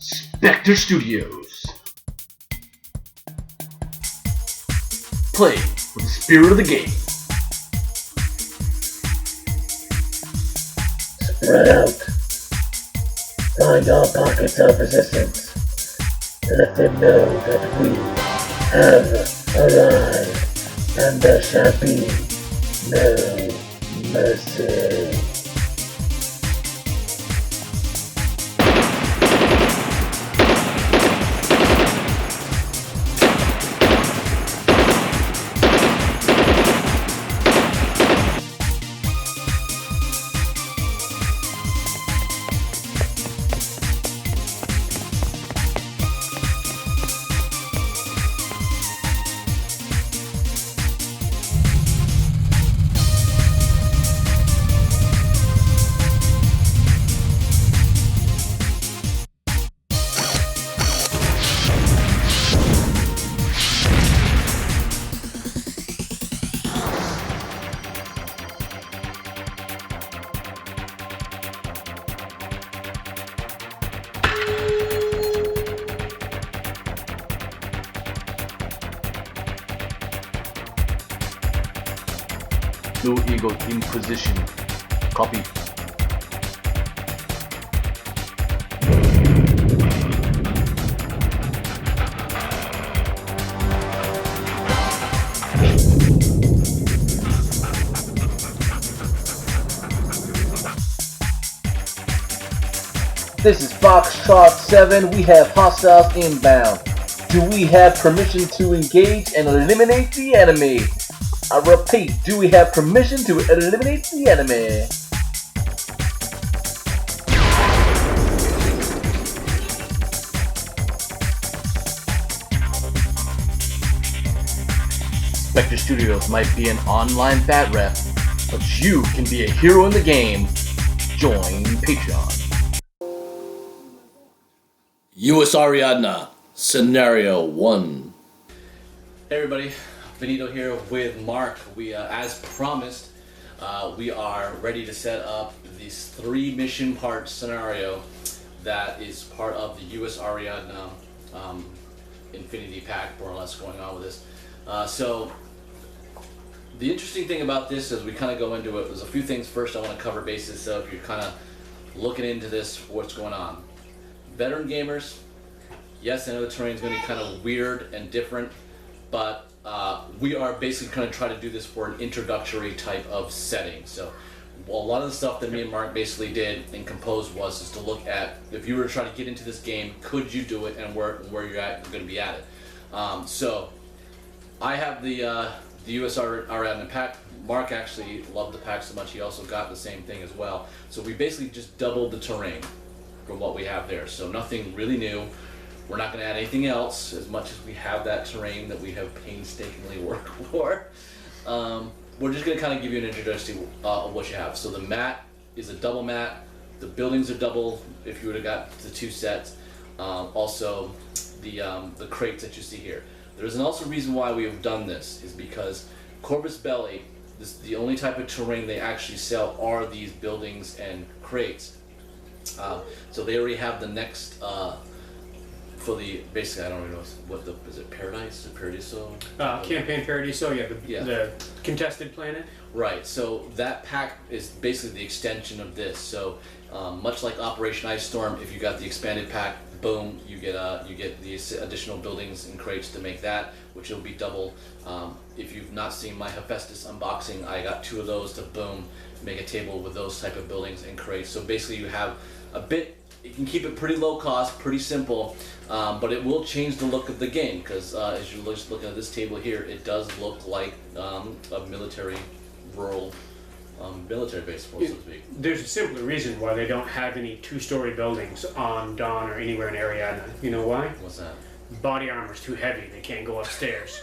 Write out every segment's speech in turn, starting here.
Spectre Studios. Play with the spirit of the game. Spread out. Find all pockets of resistance. Let them know that we have arrived, and there shall be no mercy. Blue Eagle in position. Copy. This is Foxtrot 7. We have hostiles inbound. Do we have permission to engage and eliminate the enemy? I repeat, do we have permission to eliminate the enemy? Spectre Studios might be an online bat rep, but you can be a hero in the game. Join Patreon. USAriadna, Scenario 1. Hey everybody, Benito here with Mark. We, as promised, we are ready to set up this 3-mission part scenario that is part of the USAriadna Infinity Pack, more or less, going on with this. So, the interesting thing about this as we kind of go into it, there's a few things first I want to cover basis, so if you're kind of looking into this, what's going on. Veteran gamers, yes, I know the terrain is going to be kind of weird and different, but we are basically going to try to do this for an introductory type of setting. So a lot of the stuff that me and Mark basically did and composed was just to look at, if you were to try to get into this game, could you do it, and where you're going to be at it. So I have the USAriadna pack. Mark actually loved the pack so much he also got the same thing as well. So we basically just doubled the terrain from what we have there. So nothing really new. We're not going to add anything else, as much as we have that terrain that we have painstakingly worked for. We're just going to kind of give you an introduction of what you have. So the mat is a double mat. The buildings are double if you would have got the 2 sets. Also, the crates that you see here. There's also a reason why we have done this, is because Corvus Belli, the only type of terrain they actually sell are these buildings and crates. So they already have the next... for the, basically, I don't even know what is it, Paradise? Paradiso? Campaign Paradiso, the contested planet. Right, so that pack is basically the extension of this. So much like Operation Ice Storm, if you got the expanded pack, boom, you get the additional buildings and crates to make that, which will be double. If you've not seen my Hephaestus unboxing, I got 2 of those to boom, make a table with those type of buildings and crates. So basically you have a bit. You can keep it pretty low cost, pretty simple, but it will change the look of the game, because as you're just looking at this table here, it does look like a military, rural military base, so to speak. There's a simpler reason why they don't have any 2-story buildings on Dawn or anywhere in Ariadna. You know why? What's that? Body armor's too heavy, they can't go upstairs.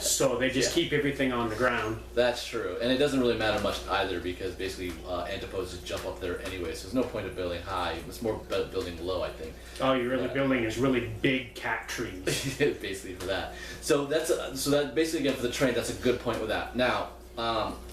So they just keep everything on the ground. That's true, and it doesn't really matter much either, because basically antipodes just jump up there anyway, so there's no point of building high. It's more building low, I think. All you're really building is really big cat trees. Basically for that. So that basically, again, for the train, that's a good point with that. Now,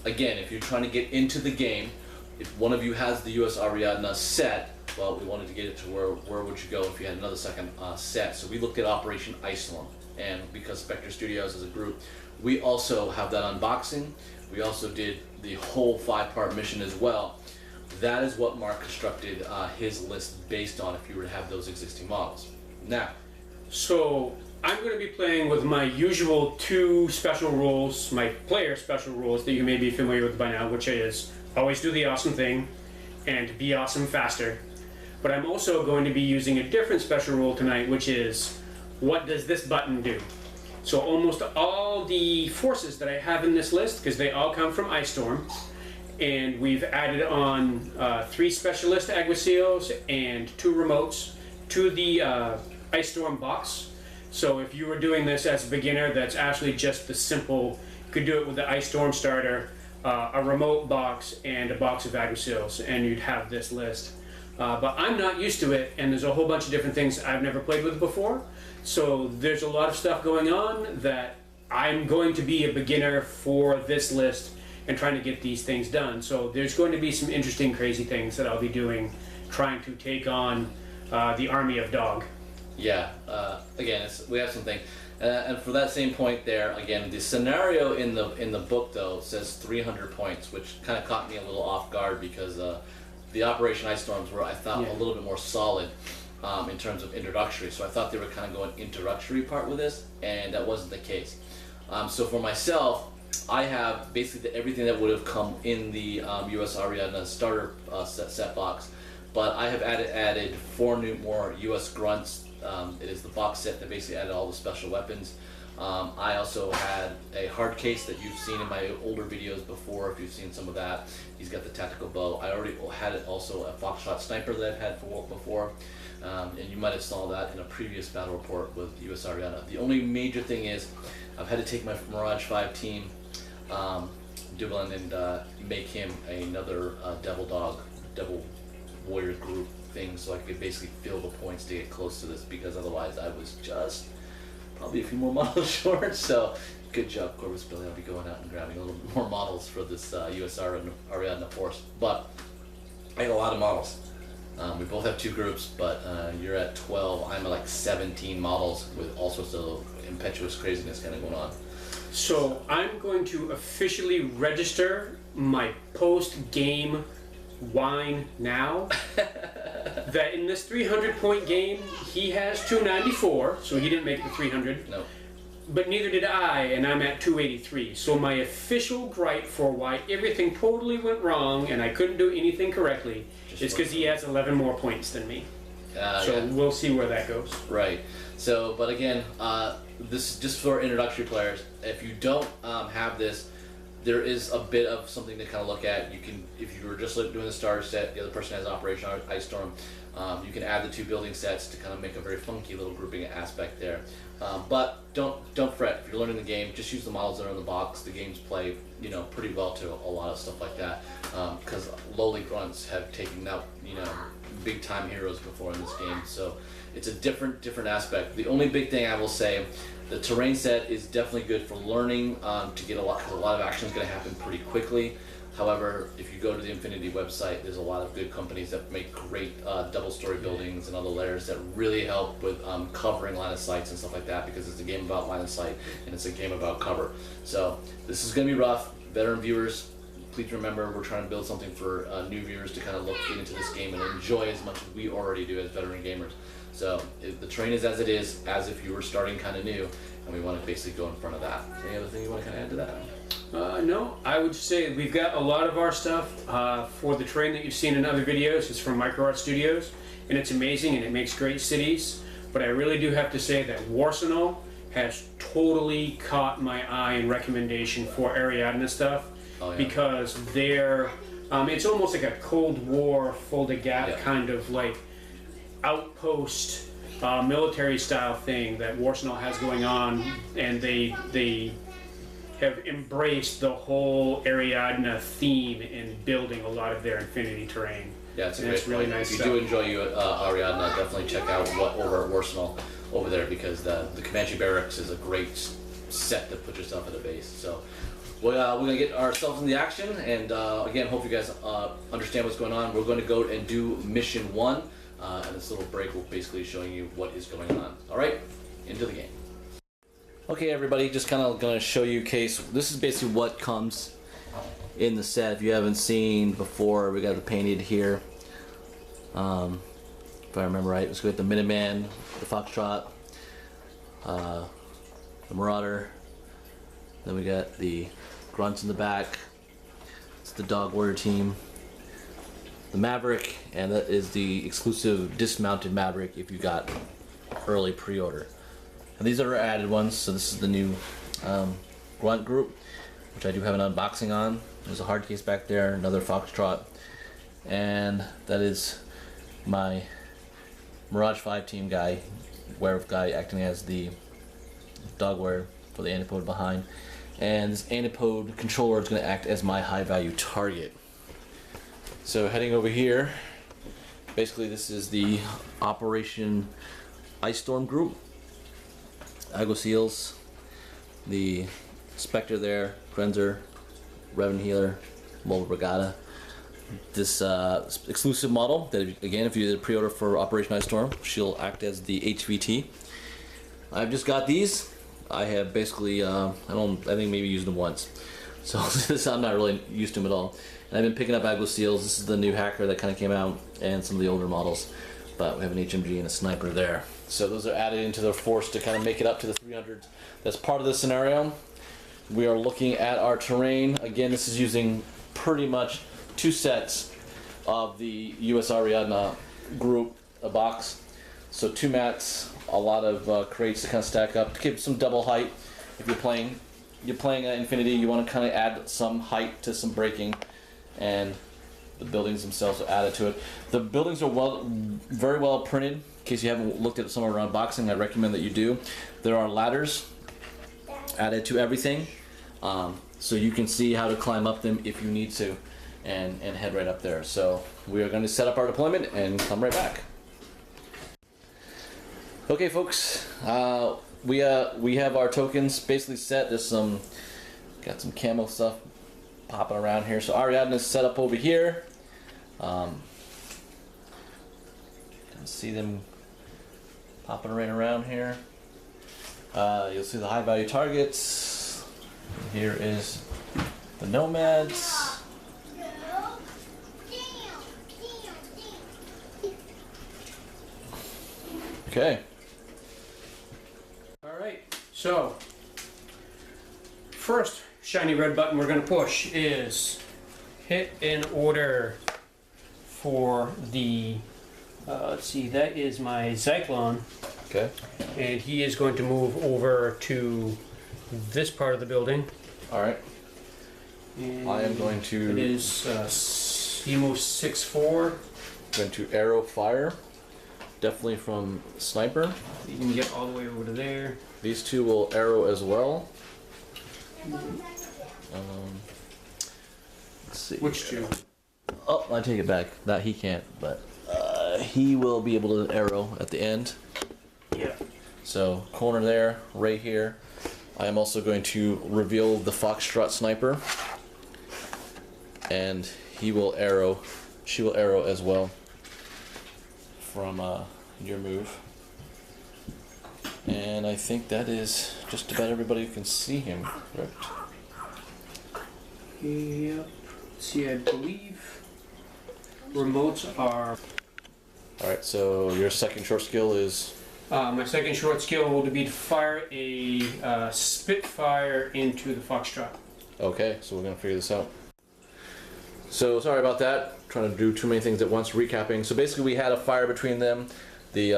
again, if you're trying to get into the game, if one of you has the USAriadna set, well, we wanted to get it to where would you go if you had another second set. So we looked at Operation Ice Storm, and because Spectre Studios as a group, we also have that unboxing. We also did the whole 5-part mission as well. That is what Mark constructed his list based on if you were to have those existing models. Now, So I'm going to be playing with my usual 2 special rules, my player special rules that you may be familiar with by now, which is always do the awesome thing and be awesome faster. But I'm also going to be using a different special rule tonight, which is what does this button do? So almost all the forces that I have in this list, because they all come from Ice Storm, and we've added on 3 specialist Aguacios and 2 remotes to the Ice Storm box. So if you were doing this as a beginner, that's actually just the simple, you could do it with the Ice Storm starter, a remote box, and a box of Aguacios, and you'd have this list. But I'm not used to it, and there's a whole bunch of different things I've never played with before. So there's a lot of stuff going on that I'm going to be a beginner for this list and trying to get these things done. So there's going to be some interesting, crazy things that I'll be doing, trying to take on the army of dog. yeah, again, we have something. And for that same point there, again, the scenario in the book though says 300 points, which kind of caught me a little off guard because the Operation Ice Storms were, I thought, a little bit more solid in terms of introductory. So I thought they were kind of going introductory part with this, and that wasn't the case. So for myself, I have basically everything that would have come in the USAriadna starter set box, but I have added 4 more US grunts. It is the box set that basically added all the special weapons. I also had a hard case that you've seen in my older videos before, if you've seen some of that. He's got the tactical bow. I already had it also a Foxshot sniper that I've had before. And you might have saw that in a previous battle report with USAriadna. The only major thing is I've had to take my Mirage 5 team, Dublin, and make him another Devil Warrior group thing so I could basically fill the points to get close to this, because otherwise I was just probably a few more models short. So good job, Corvus Billy. I'll be going out and grabbing a little bit more models for this USAriadna force. But I got a lot of models. We both have 2 groups, but you're at 12. I'm at like 17 models with all sorts of impetuous craziness kind of going on. So I'm going to officially register my post-game whine now that in this 300-point game, he has 294, so he didn't make the 300. No. But neither did I, and I'm at 283. So my official gripe for why everything totally went wrong and I couldn't do anything correctly is because he has 11 more points than me. So we'll see where that goes. Right. So, but again, this is just for introductory players. If you don't have this, there is a bit of something to kind of look at. You can, if you were just doing the starter set, the other person has Operation Ice Storm, you can add the 2 building sets to kind of make a very funky little grouping aspect there. But don't fret. If you're learning the game, just use the models that are in the box. The games play, pretty well to a lot of stuff like that. Because lowly grunts have taken out, big time heroes before in this game. So it's a different aspect. The only big thing I will say, the terrain set is definitely good for learning to get a lot, because a lot of action is going to happen pretty quickly. However, if you go to the Infinity website, there's a lot of good companies that make great double-story buildings and other layers that really help with covering line of sights and stuff like that, because it's a game about line of sight and it's a game about cover. So this is going to be rough. Veteran viewers, please remember we're trying to build something for new viewers to kind of get into this game and enjoy as much as we already do as veteran gamers. So the terrain is as it is, as if you were starting kind of new, and we want to basically go in front of that. Any other thing you want to kind of add to that? No, I would say we've got a lot of our stuff for the terrain that you've seen in other videos. It's from Art Studios, and it's amazing, and it makes great cities. But I really do have to say that Warsenal has totally caught my eye in recommendation for Ariadna stuff, because they're, it's almost like a Cold War folded gap kind of like outpost military style thing that Warsenal has going on, and they have embraced the whole Ariadna theme in building a lot of their infinity terrain. Yeah, it's a and great really point. nice If you stuff. do enjoy Ariadna, definitely check out what over at Warsenal over there, because the Comanche Barracks is a great set to put yourself at a base. So Well, we're gonna get ourselves in the action, and again, hope you guys understand what's going on. We're going to go and do mission 1, and this little break will basically showing you what is going on. All right, into the game. Okay, everybody, just kind of gonna show you case. This is basically what comes in the set. If you haven't seen before, we got it painted here. If I remember right, let's go with the Minuteman, the Foxtrot, the Marauder. Then we got the Grunts in the back. It's the Dog Warrior team. The Maverick, and that is the exclusive dismounted Maverick if you got early pre-order. And these are our added ones, so this is the new Grunt group, which I do have an unboxing on. There's a hard case back there, another Foxtrot, and that is my Mirage 5 team guy, Werewolf guy, acting as the Dog Warrior for the antipode behind. And this antipode controller is going to act as my high value target. So heading over here, basically this is the Operation Ice Storm group. Igo Seals, the Spectre there, Cleanser, Revenant Healer, Mobile Brigada. This exclusive model that, again, if you did a pre-order for Operation Ice Storm, she'll act as the HVT. I've just got these. I have basically, I think maybe used them once. So I'm not really used to them at all. And I've been picking up Igo Seals. This is the new Hacker that kind of came out, and some of the older models. But we have an HMG and a Sniper there. So those are added into the force to kind of make it up to the 300s. That's part of the scenario. We are looking at our terrain. Again, this is using pretty much 2 sets of the USAriadna group, a box. So 2 mats, a lot of crates to kind of stack up to give some double height. If you're playing Infinity, you want to kind of add some height to some braking, and the buildings themselves are added to it. The buildings are very well printed. In case you haven't looked at some of our unboxing, I recommend that you do. There are ladders added to everything, so you can see how to climb up them if you need to, and head right up there. So we are going to set up our deployment and come right back. Okay, folks, we have our tokens basically set. There's got some camo stuff popping around here. So Ariadna is set up over here. Can see them popping right around here. You'll see the high value targets. Here is the Nomads. Okay. Alright, so first shiny red button we're going to push is hit an order for the, let's see, that is my Zyklon. Okay. And he is going to move over to this part of the building. Alright. And I am going to... It is, he moves 6'4". Going to arrow fire. Definitely from Sniper. You can get all the way over to there. These 2 will arrow as well. Let's see. Which 2? Oh, I take it back. That he can't, but he will be able to arrow at the end. Yeah. So corner there, right here. I am also going to reveal the Foxtrot Sniper, and he will arrow. She will arrow as well from your move. And I think that is just about everybody who can see him, correct? Yep. See, I believe remotes are... Alright, so your second short skill is... my second short skill will be to fire a Spitfire into the Foxtrot. Okay, so we're going to figure this out. So, sorry about that. Trying to do too many things at once, recapping. So basically we had a fire between them. The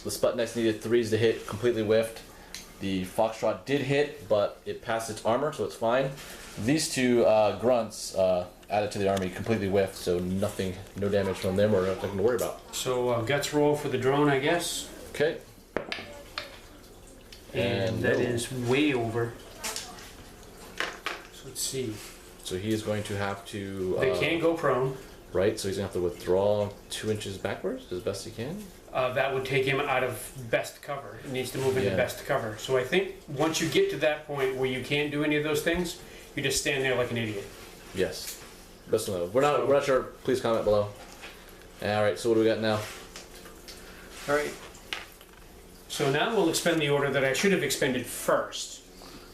Sputniks needed 3s to hit, completely whiffed. The Foxtrot did hit, but it passed its armor, so it's fine. These 2 grunts added to the army completely whiffed, so nothing, no damage from them or nothing to worry about. So guts roll for the drone, I guess. Okay. And that is way over. So let's see. So he is going to have to... They can't go prone. Right, so he's going to have to withdraw 2 inches backwards as best he can. That would take him out of best cover. It needs to move into best cover. So I think once you get to that point where you can't do any of those things, You just stand there like an idiot. Yes. Best to know. We're not sure. Please comment below. All right. So what do we got now? All right. So now we'll expend the order that I should have expended first,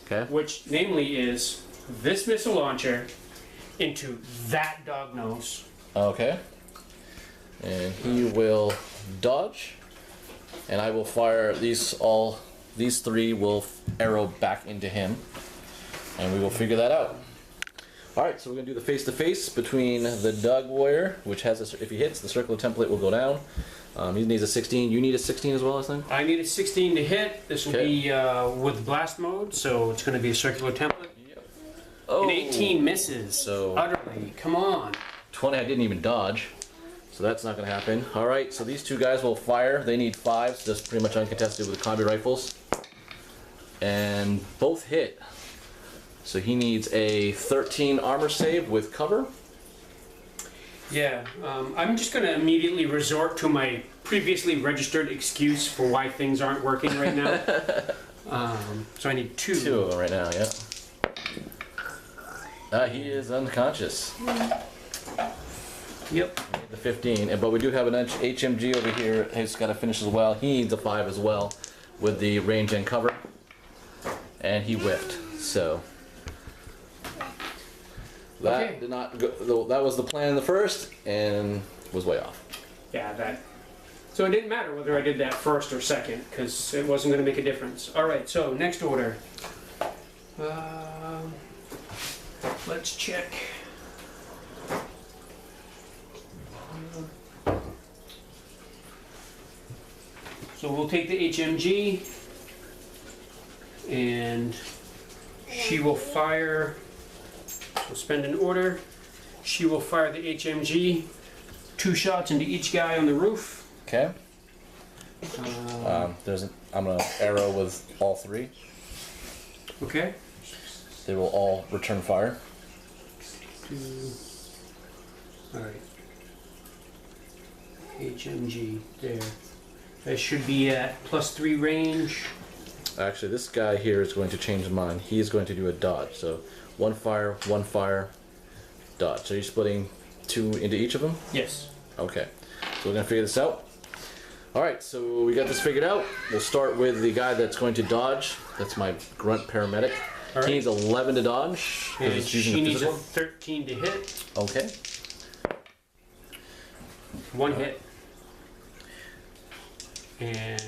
Okay. which namely is this missile launcher into that dog nose. Okay. And he will dodge, and I will fire these all. These three will arrow back into him, and we will figure that out. All right, so we're gonna do the face-to-face between the Dog Warrior, which has if he hits, the circular template will go down. He needs a 16. You need a 16 as well, I think. I need a 16 to hit. This will Okay. be with blast mode, so it's going to be a circular template. Oh, An 18 misses. So- utterly. Come on. 20. I didn't even dodge, so that's not gonna happen. All right, so these two guys will fire. They need 5s, just pretty much uncontested with combi rifles, and both hit. So he needs a 13 armor save with cover. Yeah, I'm just going to immediately resort to my previously registered excuse for why things aren't working right now. So I need 2. 2 of them right now, yeah. He is unconscious. Yep. The 15, but we do have an HMG over here. He's got to finish as well. He needs a 5 as well with the range and cover, and he whiffed. So that Okay. did not go. That was the plan in the first, and was way off. Yeah, that. So it didn't matter whether I did that first or second, because it wasn't going to make a difference. All right, so next order. Let's check. So we'll take the HMG, and she will fire. We'll spend an order. She will fire the HMG. 2 shots into each guy on the roof. Okay. I'm gonna arrow with all 3. Okay. They will all return fire. 2. All right. HMG there. That should be at +3 range. Actually, this guy here is going to change his mind. He is going to do a dodge. So 1 fire, dodge. So you're splitting 2 into each of them? Yes. Okay. So we're going to figure this out. Alright, so we got this figured out. We'll start with the guy that's going to dodge. That's my grunt paramedic. All right. He needs 11 to dodge. 'cause And it's using she a needs a physical. 13 to hit. Okay. 1 hit. And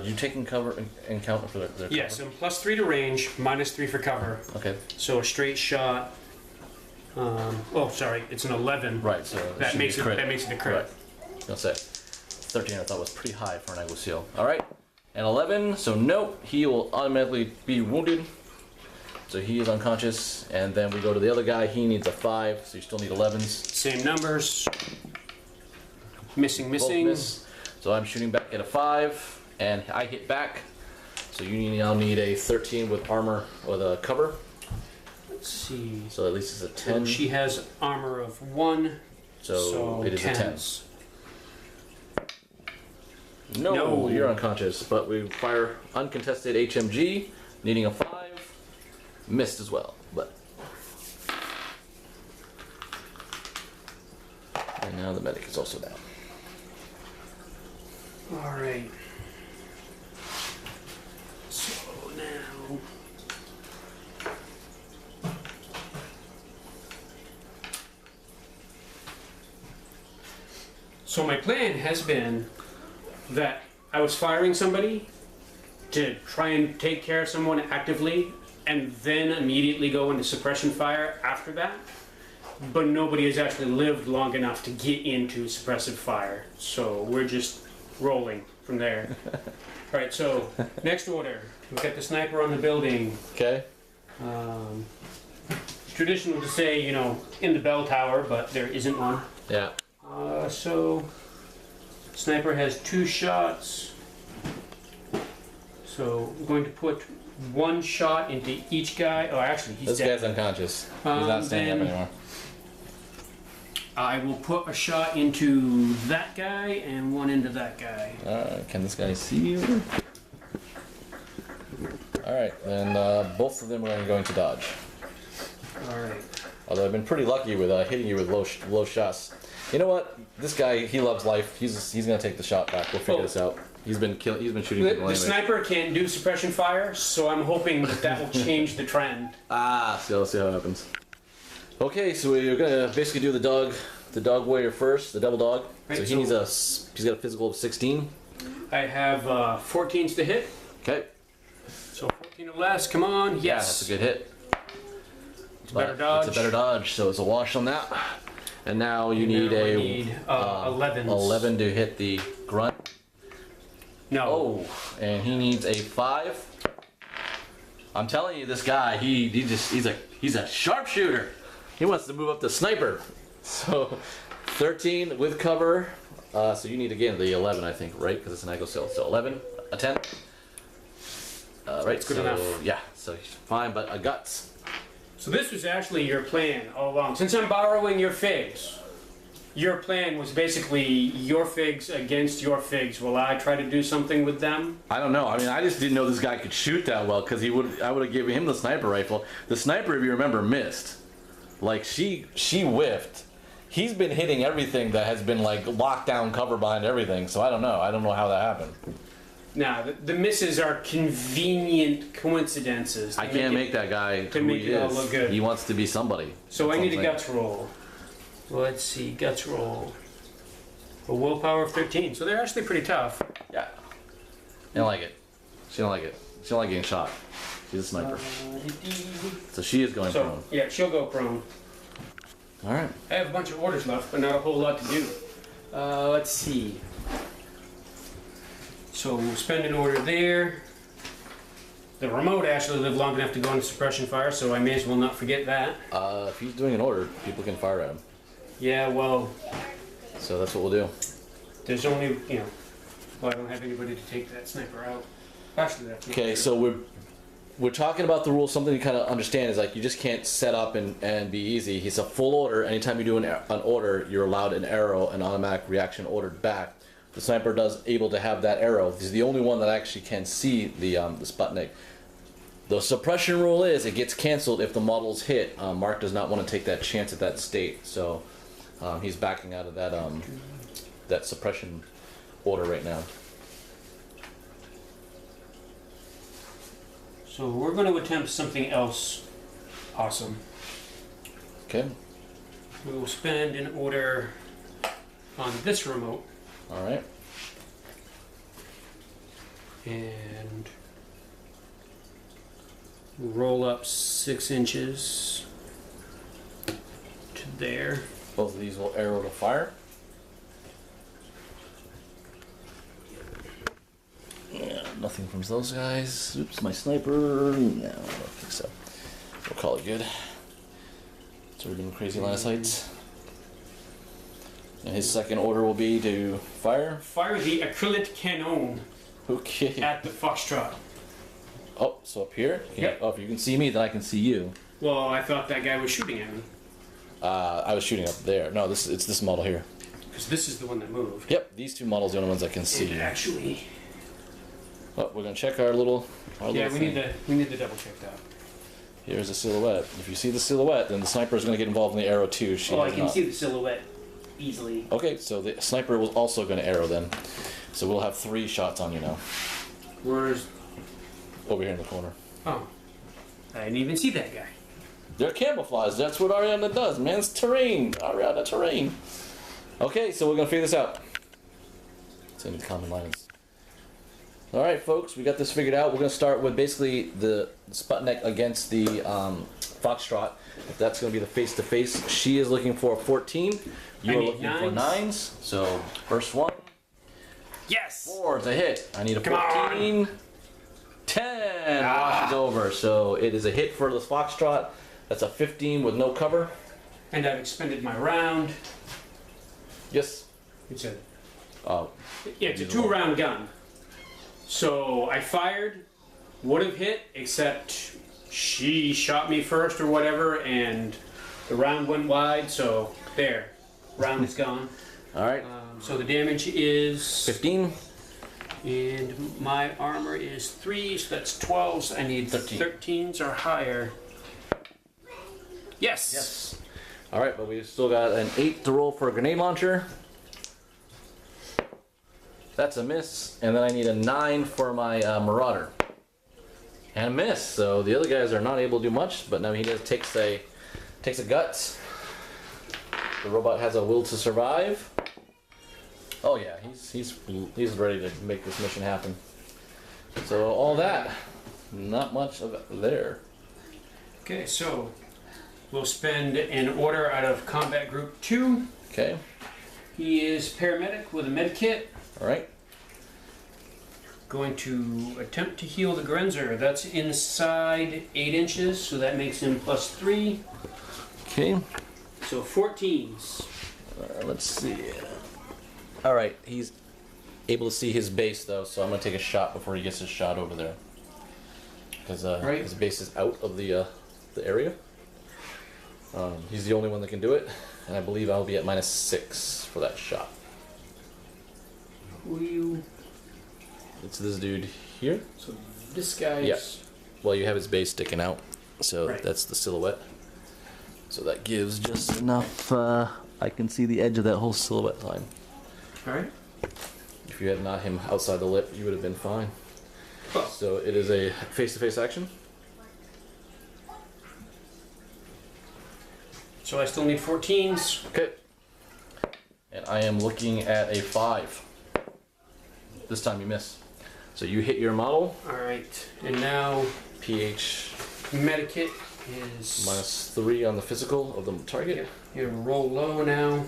Did you take in cover and count for their yes, cover? and +3 to range, -3 for cover. Okay. So a straight shot. Oh, sorry, it's an 11. Right, so That should makes be it. a crit. That makes it a crit. Right. I'll say 13 I thought was pretty high for an Seal. Alright. And 11, so nope, he will automatically be wounded. So he is unconscious. And then we go to the other guy, he needs a 5, so you still need 11s. Same numbers. Missing. Both miss. So I'm shooting back at a 5, and I hit back. So you now need a 13 with armor with a cover. Let's see. So at least it's a 10. She has armor of 1. So it is a 10. 10s. No, No. you're unconscious, but we fire uncontested HMG, needing a 5. Missed as well, but. And now the medic is also down. All right. So now. So my plan has been that I was firing somebody to try and take care of someone actively and then immediately go into suppression fire after that. But nobody has actually lived long enough to get into suppressive fire. So we're just rolling from there. All right, so next order. We've got the sniper on the building. Okay. It's traditional to say, you know, in the bell tower, but there isn't one. Yeah. So sniper has 2 shots. So I'm going to put 1 shot into each guy. Oh, actually, he's This dead. guy's unconscious. He's not standing up then- anymore. I will put a shot into that guy and 1 into that guy. Can this guy see you? Alright, then both of them are going to dodge. Alright. Although I've been pretty lucky with hitting you with low shots. You know what? This guy, he loves life. He's gonna take the shot back. We'll figure this out. He's been shooting people The anyway. sniper can do suppression fire, so I'm hoping that will change the trend. So let's see how it happens. Okay, so we're gonna basically do the dog warrior first, the devil dog. Right, so he's got a physical of 16. I have 14s to hit. Okay. So 14 or less, come on, yes. Yeah, that's a good hit. It's a better dodge. It's a better dodge, so it's a wash on that. And now you need 11s. 11 to hit the grunt. No. Oh, and he needs a 5. I'm telling you, this guy, he's a sharpshooter. He wants to move up to sniper. So 13 with cover. So you need again the 11, I think, right? Because it's an echo cell. So 11, a 10. Right. Good enough. Yeah. So he's fine, but a guts. So this was actually your plan all along. Since I'm borrowing your figs, your plan was basically your figs against your figs. Will I try to do something with them? I don't know. I mean, I just didn't know this guy could shoot that well because I would have given him the sniper rifle. The sniper, if you remember, missed. Like she whiffed. He's been hitting everything that has been like locked down, cover behind everything. So I don't know. I don't know how that happened. Now the misses are convenient coincidences. I can't make that guy to who make he it all is. look good. He wants to be somebody. So That's I all need I'm a saying. guts roll. Let's see, guts roll. A willpower of 13. So they're actually pretty tough. Yeah. She don't like it. She don't like it. She don't like getting shot. She's a sniper. So she is going prone. Yeah, she'll go prone. All right. I have a bunch of orders left, but not a whole lot to do. Let's see. So we'll spend an order there. The remote actually lived long enough to go into suppression fire, so I may as well not forget that. If he's doing an order, people can fire at him. Yeah, well, So that's what we'll do. there's only, well, I don't have anybody to take that sniper out. Actually, that's not Okay, true. so we're talking about the rules. Something you kind of understand is like you just can't set up and be easy. It's a full order. Anytime you do an order, you're allowed an arrow, an automatic reaction ordered back. The sniper does able to have that arrow. He's the only one that actually can see the Sputnik. The suppression rule is it gets canceled if the model's hit. Mark does not want to take that chance at that state, so he's backing out of that suppression order right now. So we're going to attempt something else awesome. Okay. We will spend an order on this remote. All right. And roll up 6 inches to there. Both of these will arrow to fire. Yeah, nothing from those guys. Oops, my sniper. No, I don't think so. We'll call it good. So we're doing crazy line of sights. And his second order will be to fire. Fire the acrylic cannon Okay. at the foxtrot. Oh, so up here? Yep. Oh, if you can see me, then I can see you. Well, I thought that guy was shooting at me. I was shooting up there. No, it's this model here. Because this is the one that moved. Yep, these two models are the only ones I can see. And actually, Oh, we're gonna check our little. yeah, little we need to double check that. Here's a silhouette. If you see the silhouette, then the sniper is going to get involved in the arrow too. She I has can not. see the silhouette easily. Okay, so the sniper was also going to arrow then. So we'll have 3 shots on you now. Where's... Over here in the corner. Oh. I didn't even see that guy. They're camouflaged. That's what Ariadna does, man. It's terrain. Ariadna terrain. Okay, so we're going to figure this out. So I need the common lines. Alright, folks, we got this figured out. We're going to start with basically the Sputnik against the Foxtrot. If that's going to be the face-to-face. She is looking for a 14. You I are need looking for 9s. 9s. So, first one. Yes! 4 is a hit. I need a Come 14. 10 washes over. So it is a hit for the Foxtrot. That's a 15 with no cover. And I've expended my round. Yes. It's a... Oh, Yeah, it's a 2-round gun. So I fired, would have hit, except she shot me first or whatever, and the round went wide, so there. Round is gone. alright. So the damage is... 15. And my armor is 3, so that's 12s. I need 13. 13s or higher. Yes. Yes. All right, but we've still got an 8 to roll for a grenade launcher. That's a miss, and then I need a 9 for my Marauder. And a miss, so the other guys are not able to do much, but now he just takes a guts. The robot has a will to survive. Oh yeah, he's ready to make this mission happen. So all that, not much of it there. Okay, so we'll spend an order out of Combat Group 2. Okay, He is paramedic with a med kit. all right. Going to attempt to heal the Grenzer. That's inside 8 inches, so that makes him +3. Okay, So 14s. let's see. All right, he's able to see his base though, so I'm gonna take a shot before he gets his shot over there, because Right. his base is out of the area. He's the only one that can do it, and I believe I'll be at -6 for that shot. Who you? It's this dude here. So this guy's. Yeah. Well, you have his base sticking out, so Right. that's the silhouette. So that gives just enough. I can see the edge of that whole silhouette line. All right. If you had not him outside the lip, you would have been fine. Well. So it is a face-to-face action. So I still need 14s. Okay. And I am looking at a 5. This time you miss. So you hit your model. All right. And now pH Medikit is -3 on the physical of the target. You roll low now.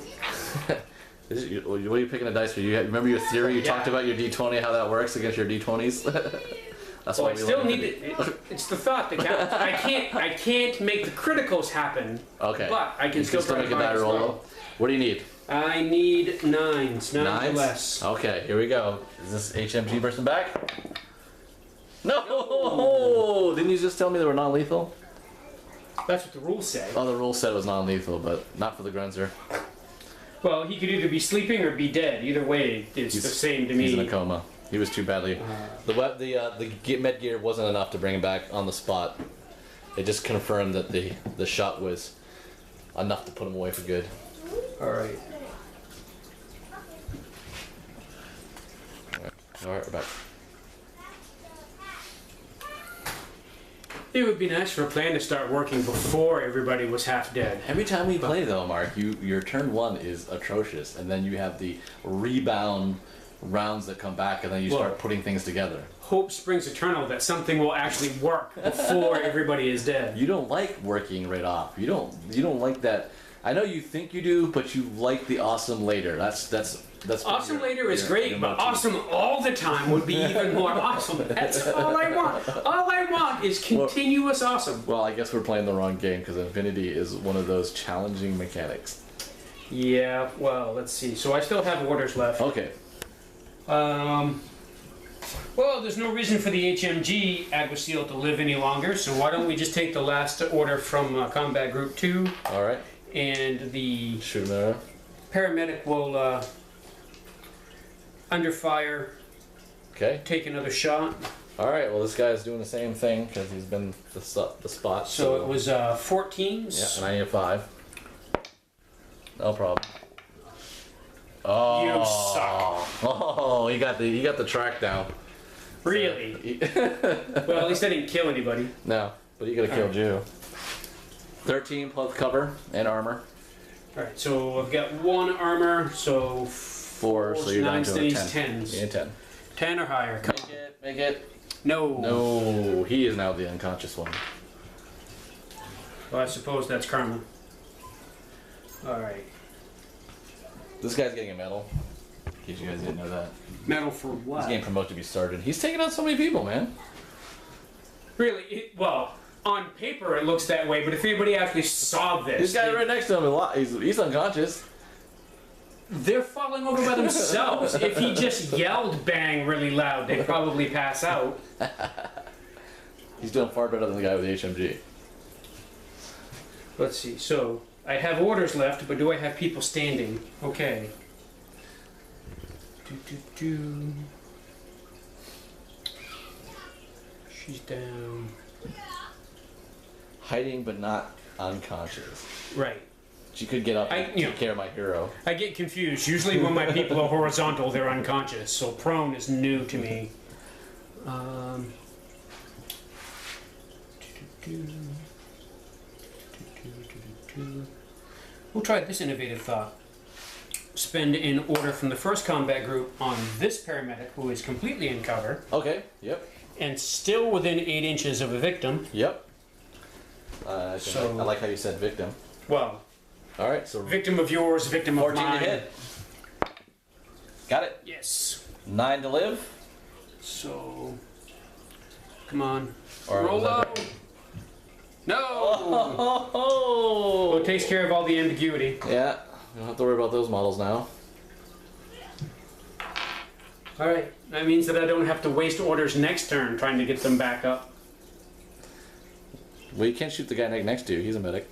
What are you picking a dice for? Remember your theory? You talked about your D20, how that works against your D20s. That's Well, why I we still learned need it. It's the thought that counts. I can't make the criticals happen. Okay. But I can You still try make to a find die as roll. well. What do you need? I need 9s. 9 or Nines? less. Okay, here we go. Is this HMG person back? No! Didn't you just tell me they were non-lethal? That's what the rules say. Oh, the rule said it was non-lethal, but not for the Grenzer. Well, he could either be sleeping or be dead. Either way, it's the same to me. He's in a coma. He was too badly. The med gear wasn't enough to bring him back on the spot. It just confirmed that the shot was enough to put him away for good. All right. All right, we're back. It would be nice for a plan to start working before everybody was half dead. Every time we play, though, Mark, your turn 1 is atrocious, and then you have the rebound rounds that come back, and then you start putting things together. Hope springs eternal that something will actually work before everybody is dead. You don't like working right off. You don't like that. I know you think you do, but you like the awesome later. That's Awesome later is great, but awesome all the time would be even more awesome. That's all I want. All I want is continuous awesome. Well, I guess we're playing the wrong game because Infinity is one of those challenging mechanics. Yeah, well, let's see. So I still have orders left. Okay. Well, there's no reason for the HMG Aguasil to live any longer, so why don't we just take the last order from Combat Group 2, All right. and the Shoot him there. paramedic will, under fire, Okay. take another shot. All right. Well, this guy's doing the same thing because he's been the spot. So it was 14s. Yeah, and I need a 5. No problem. Oh. You suck. Oh, he got the track down. Really? Well, at least I didn't kill anybody. No, but he could have killed you. 13 plus cover and armor. Alright, so I've got 1 armor, so 4, so you're down 9 to a stays 10. 10s. Yeah, 10. 10 or higher. Make it. No. No, he is now the unconscious one. Well, I suppose that's karma. Alright. This guy's getting a medal. In case you guys didn't know that. Medal for He's what? getting promoted to be sergeant. He's taking out so many people, man. Really? Well, on paper it looks that way, but if anybody actually saw this, This guy right next to him, he's unconscious. they're falling over by themselves. If he just yelled bang really loud, they'd probably pass out. He's doing far better than the guy with the HMG. Let's see, so I have orders left, but do I have people standing? Okay. Hiding but not unconscious. Right. She could get up and take care of my hero. I get confused. Usually when my people are horizontal, they're unconscious. So prone is new to me. We'll try this innovative thought. Spend an order from the first combat group on this paramedic who is completely in cover Okay, yep. and still within 8 inches of a victim. Yep. I like how you said victim. Well, Alright, so victim of yours, victim of 14 mine. to hit. Got it. Yes. 9 to live. So, come on. Or Roll was low. that- No. Oh, Well, it takes care of all the ambiguity. yeah, you don't have to worry about those models now. All right. That means that I don't have to waste orders next turn trying to get them back up. Well, you can't shoot the guy next to you. He's a medic.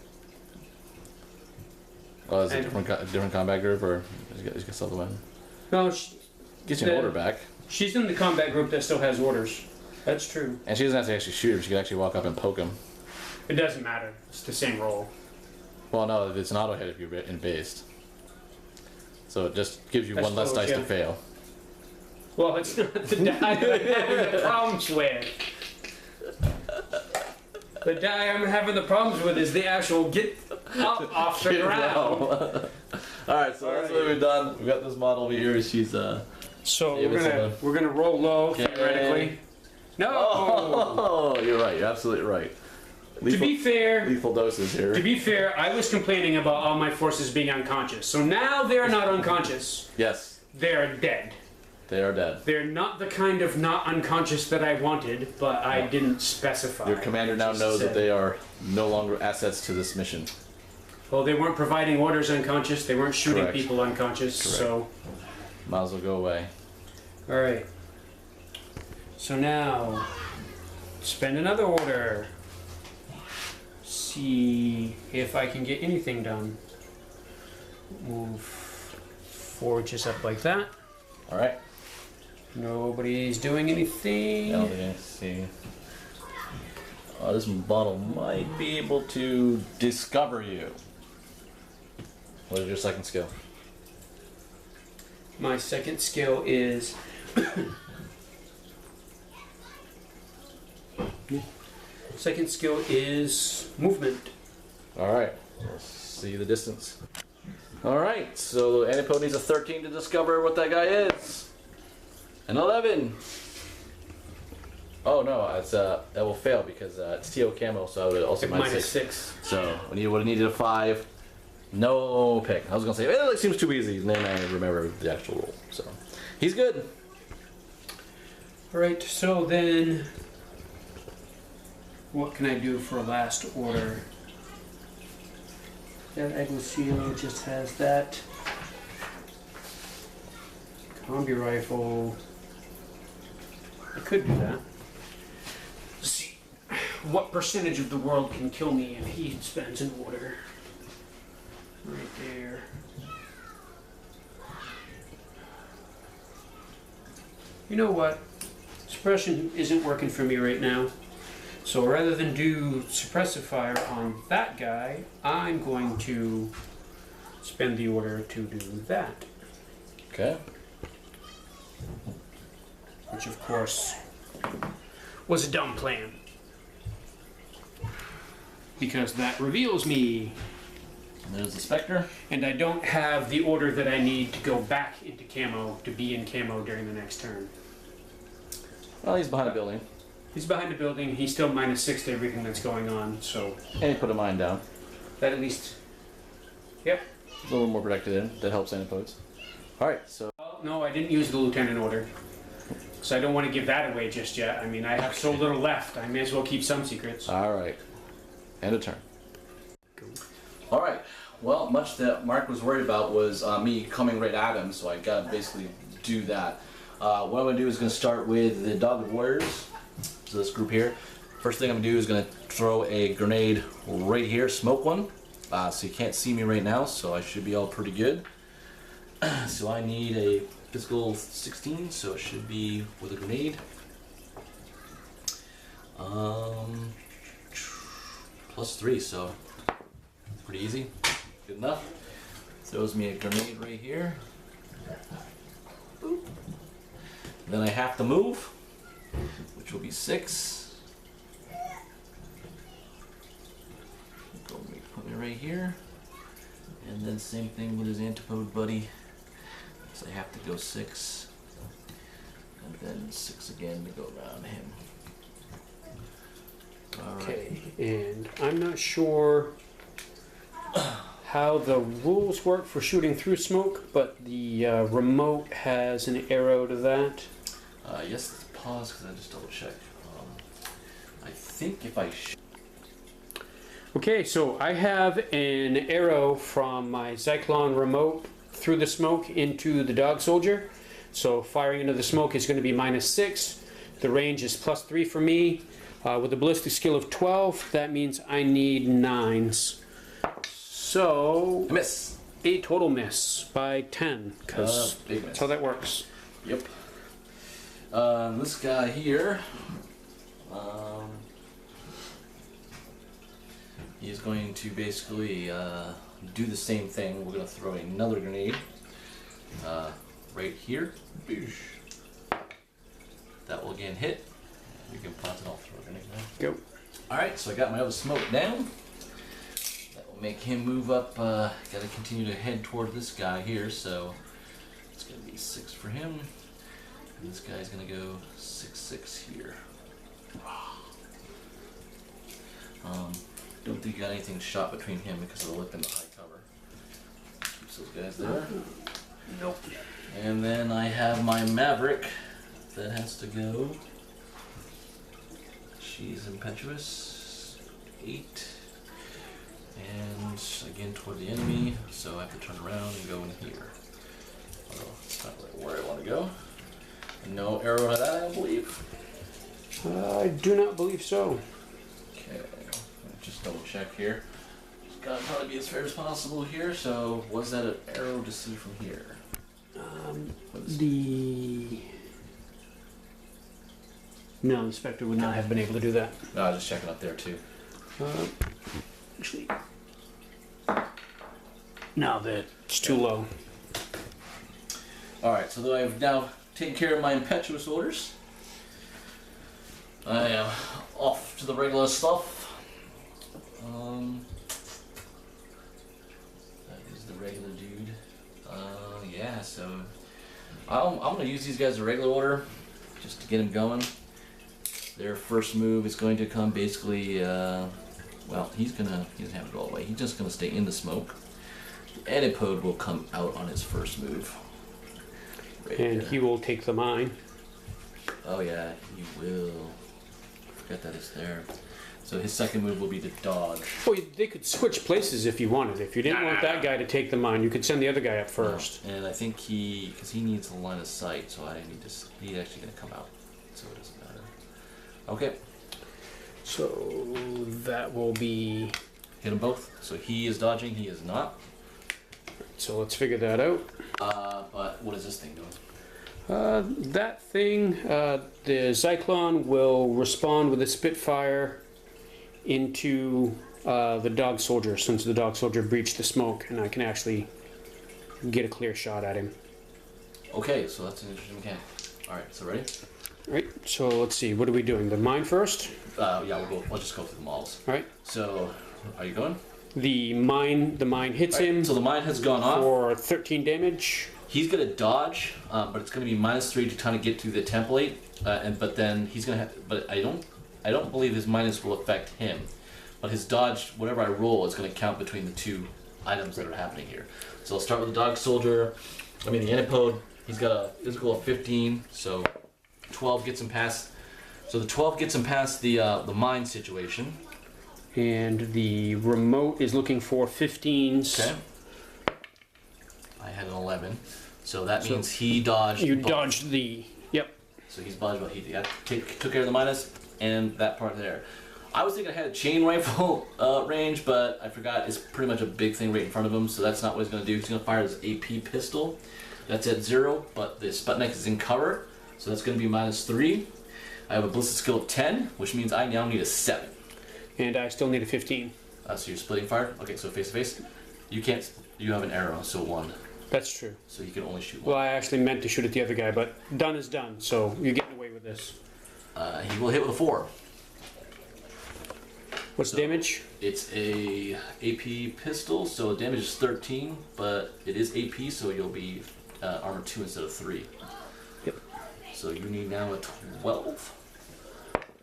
Oh, is it a different combat group, or he's got still win? No, Gets you an order back, she's in the combat group that still has orders. That's true. and she doesn't have to actually shoot him. She can actually walk up and poke him. It doesn't matter. It's the same roll. Well, no, it's an auto hit if you're in based. So it just gives you one less suppose, dice yeah. to fail. Well, it's not the die that I'm having the problems with. The die I'm having the problems with is the actual get up off the ground. Alright, so that's what we've done. We've got this model over here. She's So Yeah, we're gonna roll low Okay. theoretically. No. Oh, you're right. You're absolutely right. To be fair, Lethal doses here. To be fair, I was complaining about all my forces being unconscious. So now they're not unconscious. Yes, They're dead. they are dead. They're not the kind of not unconscious that I wanted, but I didn't specify. Your commander now Just knows that said- they are no longer assets to this mission. Well, they weren't providing orders unconscious. They weren't shooting Correct. people unconscious. Correct. So, Might as well go away. all right. So now, spend another order. See if I can get anything done. Move 4 inches up like that. Alright. Nobody's doing anything. Now we're gonna see. This model might be able to discover you. What is your second skill? My second skill is second skill is movement. Alright. Let's see the distance. Alright, so Antipo needs a 13 to discover what that guy is. An 11. Oh no, it's that will fail because it's TO camo, so I would also minus 6. So we would have needed a 5. No pick. I was gonna say it seems too easy, and then I remember the actual roll. So he's good. Alright, so then what can I do for a last order? That Aguacilo just has that. Combi rifle. I could do that. Let's see. What percentage of the world can kill me if he spends an order? Right there. You know what? Suppression isn't working for me right now. So rather than do suppressive fire on that guy, I'm going to spend the order to do that. Okay. Which of course was a dumb plan. Because that reveals me. There's the Spectre. And I don't have the order that I need to go back into camo to be in camo during the next turn. Well, he's behind a building. He's behind the building, he's still -6 to everything that's going on, so And he put a mine down. that at least. Yep. A little more protected in. That helps antipodes. Alright, so Oh, no, I didn't use the lieutenant order. So I don't want to give that away just yet. I mean, I have so little left, I may as well keep some secrets. alright. End of turn. Alright. Well, much that Mark was worried about was me coming right at him, so I gotta basically do that. What I'm gonna do is gonna start with the Dogged Warriors. So this group here. First thing I'm gonna do is gonna throw a grenade right here, smoke one. So you can't see me right now, so I should be all pretty good. So I need a physical 16, so it should be with a grenade. +3, so Pretty easy. Good enough. Throws me a grenade right here. Boop. Then I have to move, which will be 6. Put me right here. And then same thing with his antipode buddy. So I have to go 6. And then 6 again to go around him. Alright. Okay, and I'm not sure how the rules work for shooting through smoke, but the remote has an arrow to that. Yes, let's pause because I just double check. I think if I Okay, so I have an arrow from my Zyklon remote through the smoke into the dog soldier. So firing into the smoke is going to be -6. The range is +3 for me. With a ballistic skill of 12, that means I need 9s. So I miss. a total miss by 10, because Big miss. that's how that works. Yep. This guy here, he's going to basically do the same thing. We're going to throw another grenade right here. Boosh. That will again hit. You can plant it, I'll throw a grenade now. Go. Alright, so I got my other smoke down. That will make him move up. Gotta continue to head toward this guy here, so it's gonna be 6 for him. And this guy's gonna go 6-6 here. Don't think you got anything shot between him because of the lip in the high cover. Keeps those guys there. Nope. And then I have my Maverick that has to go. She's impetuous. 8. And again toward the enemy, so I have to turn around and go in here. Although it's not really where I want to go. No arrow to that, I don't believe. I do not believe so. Okay, just double check here. Just gotta try to be as fair as possible here. So, was that an arrow to see from here? No, the Spectre would not have been able to do that. No, I was just checking up there too. Actually, no, that's too low. Alright, so that I've now taken care of my impetuous orders, I am off to the regular stuff. That is the regular dude. Yeah, so I'm going to use these guys in regular order just to get them going. Their first move is going to come basically, well, he doesn't have to go all the way. He's just going to stay in the smoke. The antipode will come out on his first move. Right And there. he will take the mine. Oh yeah, he will. Forget that it's there. So his second move will be to dodge. Well, they could switch places if you wanted. If you didn't want that guy to take the mine, you could send the other guy up first. And I think because he needs a line of sight, so I need to. He's actually going to come out, so it doesn't matter. Okay, So that will be. hit them both. So he is dodging, he is not. So let's figure that out. But what is this thing doing? That thing, the Zyklon will respond with a Spitfire into the dog soldier, since the dog soldier breached the smoke, and I can actually get a clear shot at him. Okay, so that's an interesting mechanic. All right, so ready? All right. So let's see. What are we doing? The mine first. Yeah, we'll just go through the models. All right. So, are you going? The mine hits All right, him so the mine has gone off. for 13 damage. He's gonna dodge, but it's gonna be -3 to kind of get to the template, but then he's gonna have. But I don't believe his minus will affect him, but his dodge, whatever I roll, is gonna count between the two items that are happening here. So I'll start with the dog soldier. I mean the antipode. He's got a physical of 15, so 12 gets him past. So the 12 gets him past the mine situation. And the remote is looking for 15s. Okay. I had an 11, so that means he dodged. You both. dodged the. Yep. So he's dodged what he did. Took care of the minus and that part there. I was thinking I had a chain rifle range, but I forgot it's pretty much a big thing right in front of him, so that's not what he's going to do. He's going to fire his AP pistol. That's at 0, but the Sputnik is in cover, so that's going to be -3. I have a ballistic skill of 10, which means I now need a 7. And I still need a 15. So you're splitting fire. Okay, so face to face. You can't. You have an arrow, so 1. That's true. So you can only shoot 1. Well, I actually meant to shoot at the other guy, but done is done, so you're getting away with this. He will hit with a 4. What's the damage? It's a AP pistol, so damage is 13, but it is AP, so you'll be armor 2 instead of 3. Yep. So you need now a 12.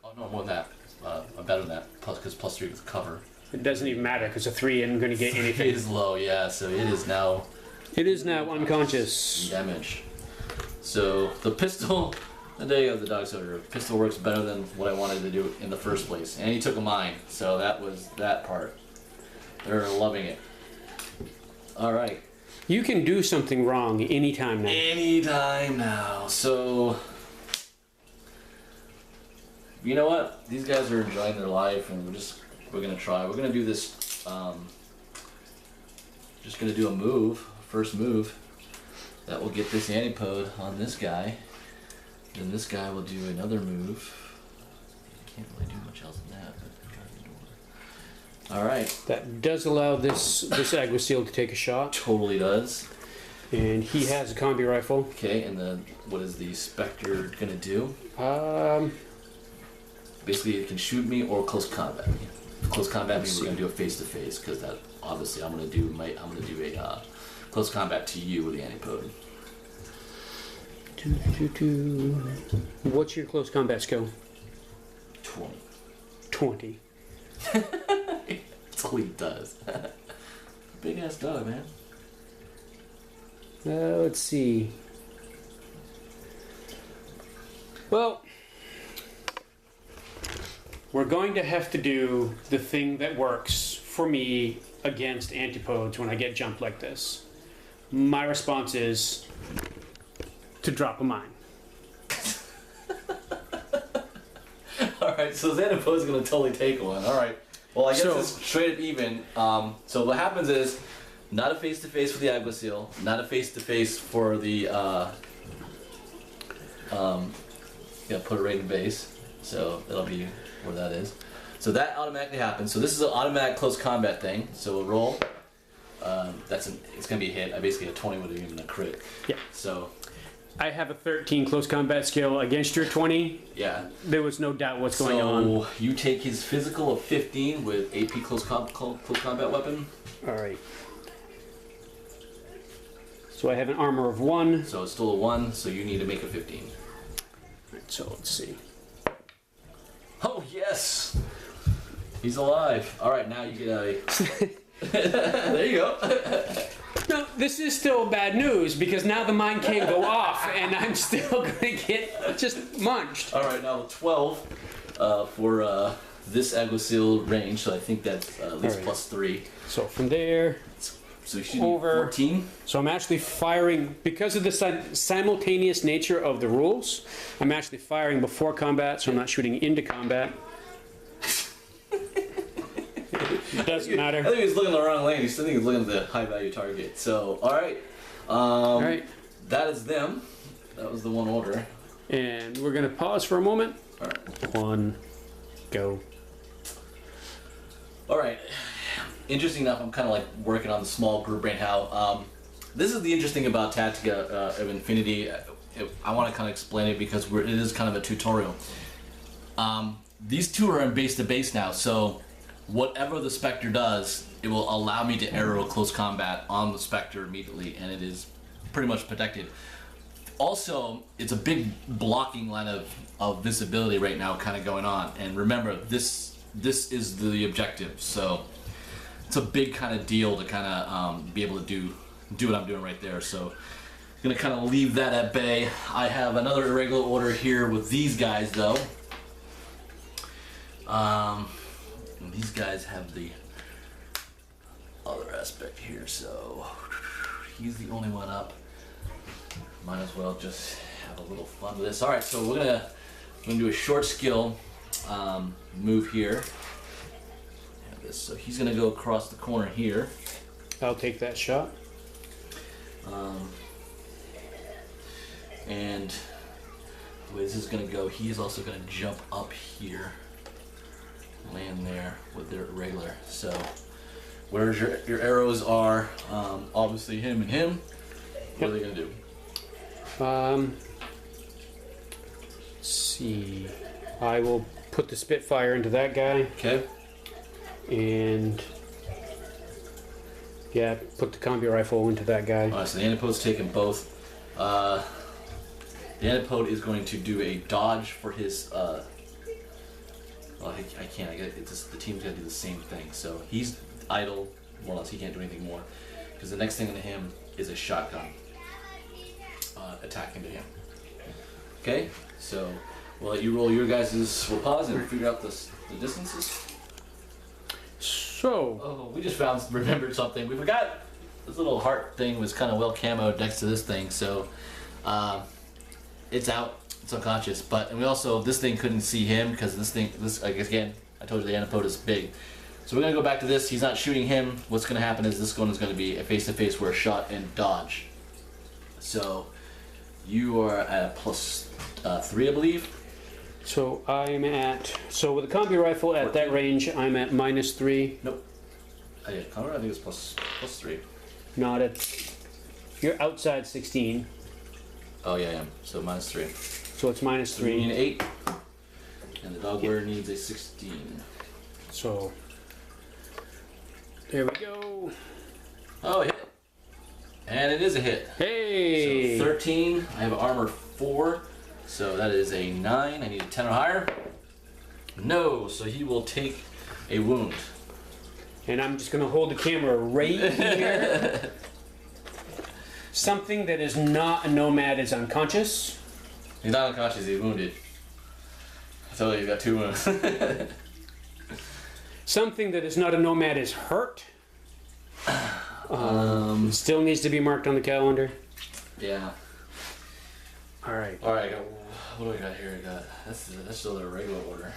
Oh no, more than that. I'm better than that. Because plus 3 with cover. It doesn't even matter because a 3 isn't going to get anything. It is low, yeah. So it is now. It is now unconscious. Damage. So the pistol. And there you go, the dog soldier. Pistol works better than what I wanted to do in the first place. And he took a mine, so that was that part. They're loving it. Alright. You can do something wrong anytime now. Anytime now. So, you know what? These guys are enjoying their life, and we're gonna try. We're gonna do this. Just gonna do a move, first move, that will get this antipode on this guy. Then this guy will do another move. Can't really do much else than that. But all right. That does allow this Aguasil to take a shot. Totally does. And he has a combi rifle. Okay, and then what is the Spectre gonna do? Basically, it can shoot me or close combat me. Close combat means we're gonna do a face to face because that obviously I'm gonna do a close combat to you with the antipode. What's your close combat skill? 20. 20. That's all he does. Big ass dog, man. Let's see. Well, we're going to have to do the thing that works for me against antipodes when I get jumped like this. My response is to drop a mine. Alright, so Xanapo's gonna totally take one. Alright. Well, I guess it's straight up even. So what happens is, not a face-to-face for the Aguasil, not a face-to-face for the, put it right in base. So that'll be where that is. So that automatically happens. So this is an automatic close combat thing. So we'll roll. It's gonna be a hit. I basically a 20 would have given a crit. Yeah. So I have a 13 close combat skill against your 20. yeah. There was no doubt what's going on. So you take his physical of 15 with AP close combat weapon. All right. So I have an armor of 1. So it's still a 1. So you need to make a 15. Right, so let's see. Oh yes, he's alive. All right, now you get a. There you go. No, this is still bad news because now the mine can't go off and I'm still going to get just munched. All right, now 12 for this Aguasil range, so I think that's at least All right. plus 3. So from there, So you should Over. 14. so I'm actually firing, because of the simultaneous nature of the rules, I'm actually firing before combat, so I'm not shooting into combat. Doesn't matter. I think he was looking the wrong lane. He's still think he's looking at the high value target. So all right, All right. that is them. That was the one order. And we're going to pause for a moment. All right. 1, go. All right. Interesting enough, I'm kind of like working on the small group right now. This is the interesting about Tactica of Infinity. I want to kind of explain it because it is kind of a tutorial. These two are in base to base now, so whatever the Spectre does, it will allow me to arrow close combat on the Spectre immediately, and it is pretty much protected. Also, it's a big blocking line of visibility right now kind of going on, and remember, this is the objective, so it's a big kind of deal to kind of be able to do what I'm doing right there. So I'm gonna kind of leave that at bay. I have another irregular order here with these guys though. And these guys have the other aspect here, so he's the only one up. Might as well just have a little fun with this. All right, so we're gonna do a short skill move here. Have this. So he's gonna go across the corner here. I'll take that shot. And the way this is gonna go, he is also gonna jump up here. land there with their regular. So where's your arrows are obviously him and him. What are they gonna do? Let's see. I will put the Spitfire into that guy, Okay. and yeah, put the combi rifle into that guy. Alright, so the antipode's taking both. The antipode is going to do a dodge for his. Well, I can't. I get it. The team's got to do the same thing. So he's idle, more or less. He can't do anything more because the next thing to him is a shotgun attacking to him. Okay, so we'll let you roll your guys'. We'll pause and figure out the distances. So, Oh, we just remembered something. We forgot this little heart thing was kind of well camoed next to this thing, so it's out. It's unconscious. And we also, this thing couldn't see him because I guess again, I told you the antipode is big. So we're gonna go back to this. He's not shooting him. What's gonna happen is this one is gonna be a face-to-face where shot and dodge. So you are at +3, I believe. so I'm at. So with the combi rifle at that range, I'm at -3. Nope. Yeah, Conrad, I think it's +3. Not at. You're outside 16, Oh yeah, I am. So -3. so it's So we need -3. an 8, and the dog wearer needs a 16. So there we go. Oh, a hit. And it is a hit. Hey. So 13. I have armor 4, so that is a 9. I need a 10 or higher. No, so he will take a wound. And I'm just gonna hold the camera right here. Something that is not a Nomad is unconscious. He's not unconscious, he's wounded. I told you he's got 2 wounds. Something that is not a Nomad is hurt. Still needs to be marked on the calendar. Yeah. Alright. Alright, what do we got here? That's still their regular order.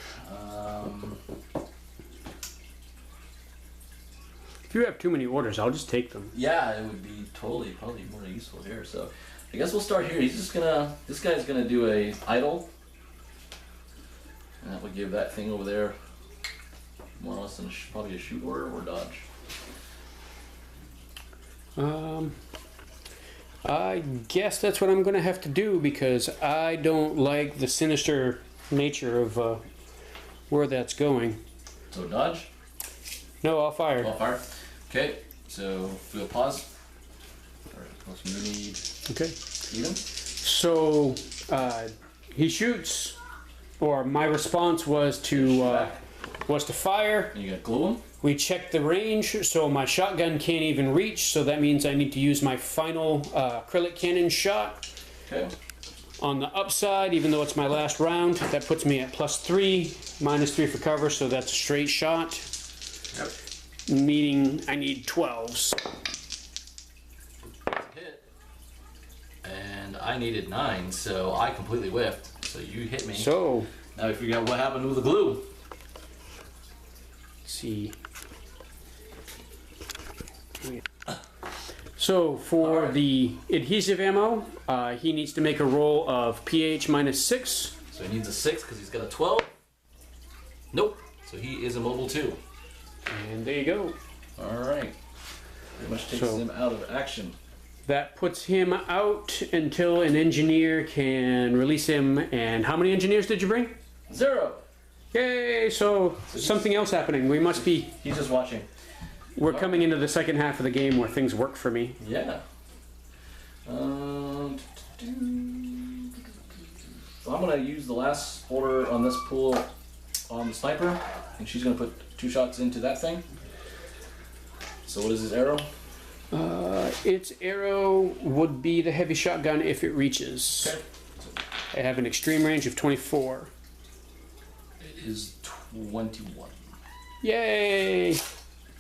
If you have too many orders, I'll just take them. Yeah, it would be probably more useful here. So I guess we'll start here. This guy's gonna do a idle. And that would give that thing over there more or less probably a shoot order or dodge. I guess that's what I'm gonna have to do because I don't like the sinister nature of where that's going. So dodge. No, I'll fire. All fire. Okay. So we'll pause. Or else you need Okay. even. So he shoots, or my response was to fire. And you got glue him. We checked the range, so my shotgun can't even reach. So that means I need to use my final acrylic cannon shot. Okay. On the upside, even though it's my last round, that puts me at +3, -3 for cover, so that's a straight shot. Yep. Meaning I need 12s. Hit. And I needed 9, so I completely whiffed. So you hit me. So, Now we figure out what happened with the glue. let's see. So for the adhesive ammo, he needs to make a roll of pH -6. So he needs a 6 because he's got a 12. Nope. So he is immobile too. And there you go. Alright. Pretty much takes So- him out of action. That puts him out until an engineer can release him. And how many engineers did you bring? 0. Yay! So something else happening. We must be. He's just watching. We're coming into the second half of the game where things work for me. Yeah. So I'm gonna use the last order on this pool on the sniper, and she's gonna put 2 shots into that thing. So what is his arrow? Its arrow would be the heavy shotgun if it reaches. Okay. I have an extreme range of 24. It is 21. Yay!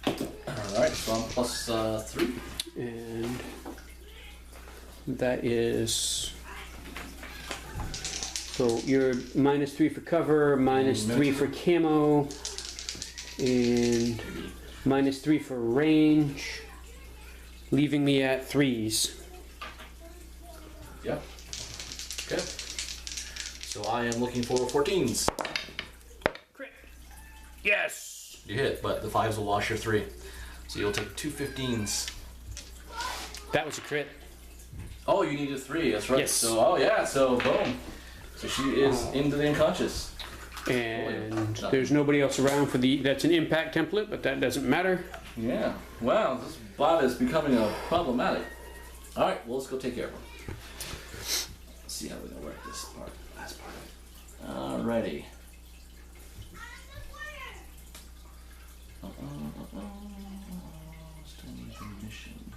Alright, so I'm +3. And that is. So you're -3 for cover, -3 for camo, and -3 for range, leaving me at 3s. Yeah. Okay. So I am looking for 14s. Crit. Yes! You hit, but the 5s will wash your 3. So you'll take 2 15s. That was a crit. Oh, you need a 3, that's right. Yes. So, oh yeah, so boom. So she is into the unconscious. And there's nobody else around for the. That's an impact template, but that doesn't matter. Yeah. Wow, this bot is becoming a problematic. Alright, well, let's go take care of her. Let's see how we're gonna work this part. Last part. Alrighty. Mission.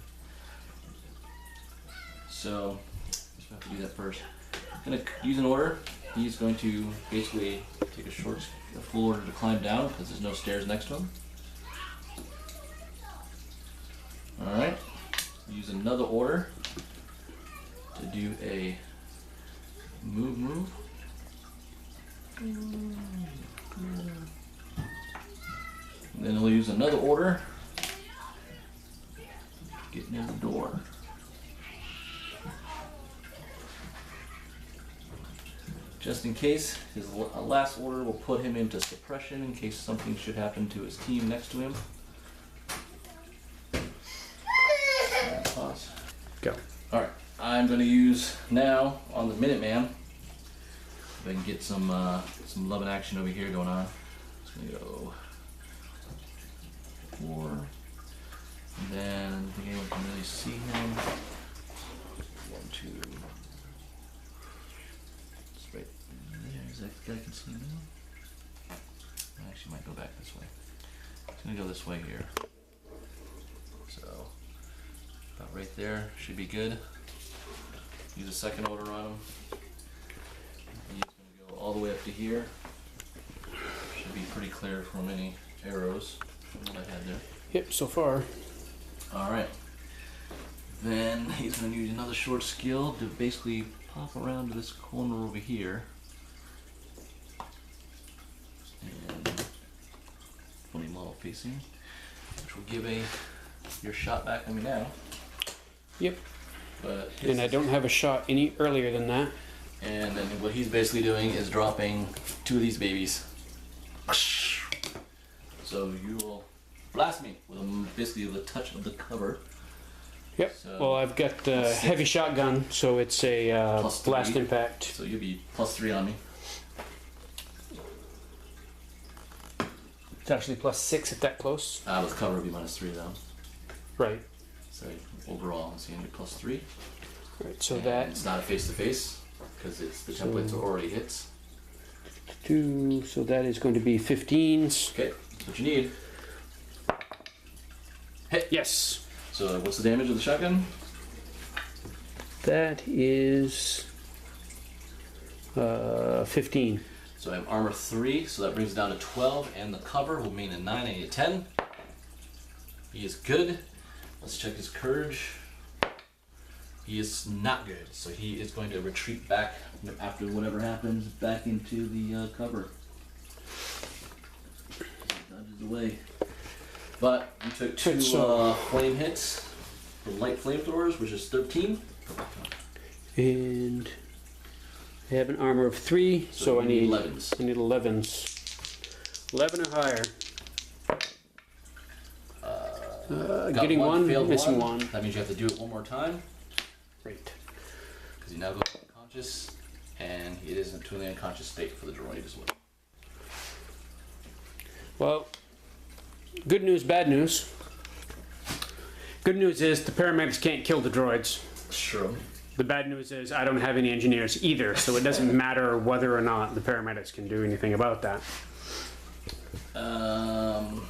So, let's have to do that first. I'm gonna use an order. He's going to basically take a full order to climb down because there's no stairs next to him. Alright. Use another order to do a move. And then we'll use another order to get near the door. Just in case, his last order will put him into suppression in case something should happen to his team next to him. Pause. Go. Alright, I'm going to use now on the Minuteman. If I can get some love and action over here going on. Just going to go 4. And then I don't think anyone can really see him. 1, 2. It's right there. Is that guy can see me? I actually might go back this way. It's going to go this way here. So, about right there. Should be good. Use a second order on him. He's going to go all the way up to here. Should be pretty clear from any arrows from what I had there. Yep, so far. Alright. Then he's going to use another short skill to basically pop around to this corner over here. And funny model facing. Which will give your shot back on me now. Yep. But And I don't have a shot any earlier than that. And then what he's basically doing is dropping 2 of these babies. So you will blast me with basically the touch of the cover. Yep. So, well, I've got the heavy shotgun, so it's a Plus blast 3. impact. So you'll be +3 on me. It's actually +6 at that close. With cover it'll be -3 though. Right. So overall it's going to be +3. Right. So And that it's not a face-to-face because the templates are already hits. 2. So that is going to be 15s. Okay, that's what you need. Hit. Yes. So what's the damage of the shotgun? That is 15. So I have armor 3, so that brings it down to 12, and the cover will mean a 9 and a 10. He is good. Let's check his courage. He is not good, so he is going to retreat back after whatever happens back into the cover. Dodges away. But we took 2 flame hits for light flamethrowers, which is 13. And I have an armor of 3, so I you need 11s. I need 11s. 11 or higher. Got Getting one, failed missing one. That means you have to do it one more time. Great. Because he now goes unconscious, and it is into an unconscious state for the droid as well. Well, good news, bad news. Good news is the paramedics can't kill the droids. Sure. The bad news is I don't have any engineers either, so it doesn't matter whether or not the paramedics can do anything about that. Let's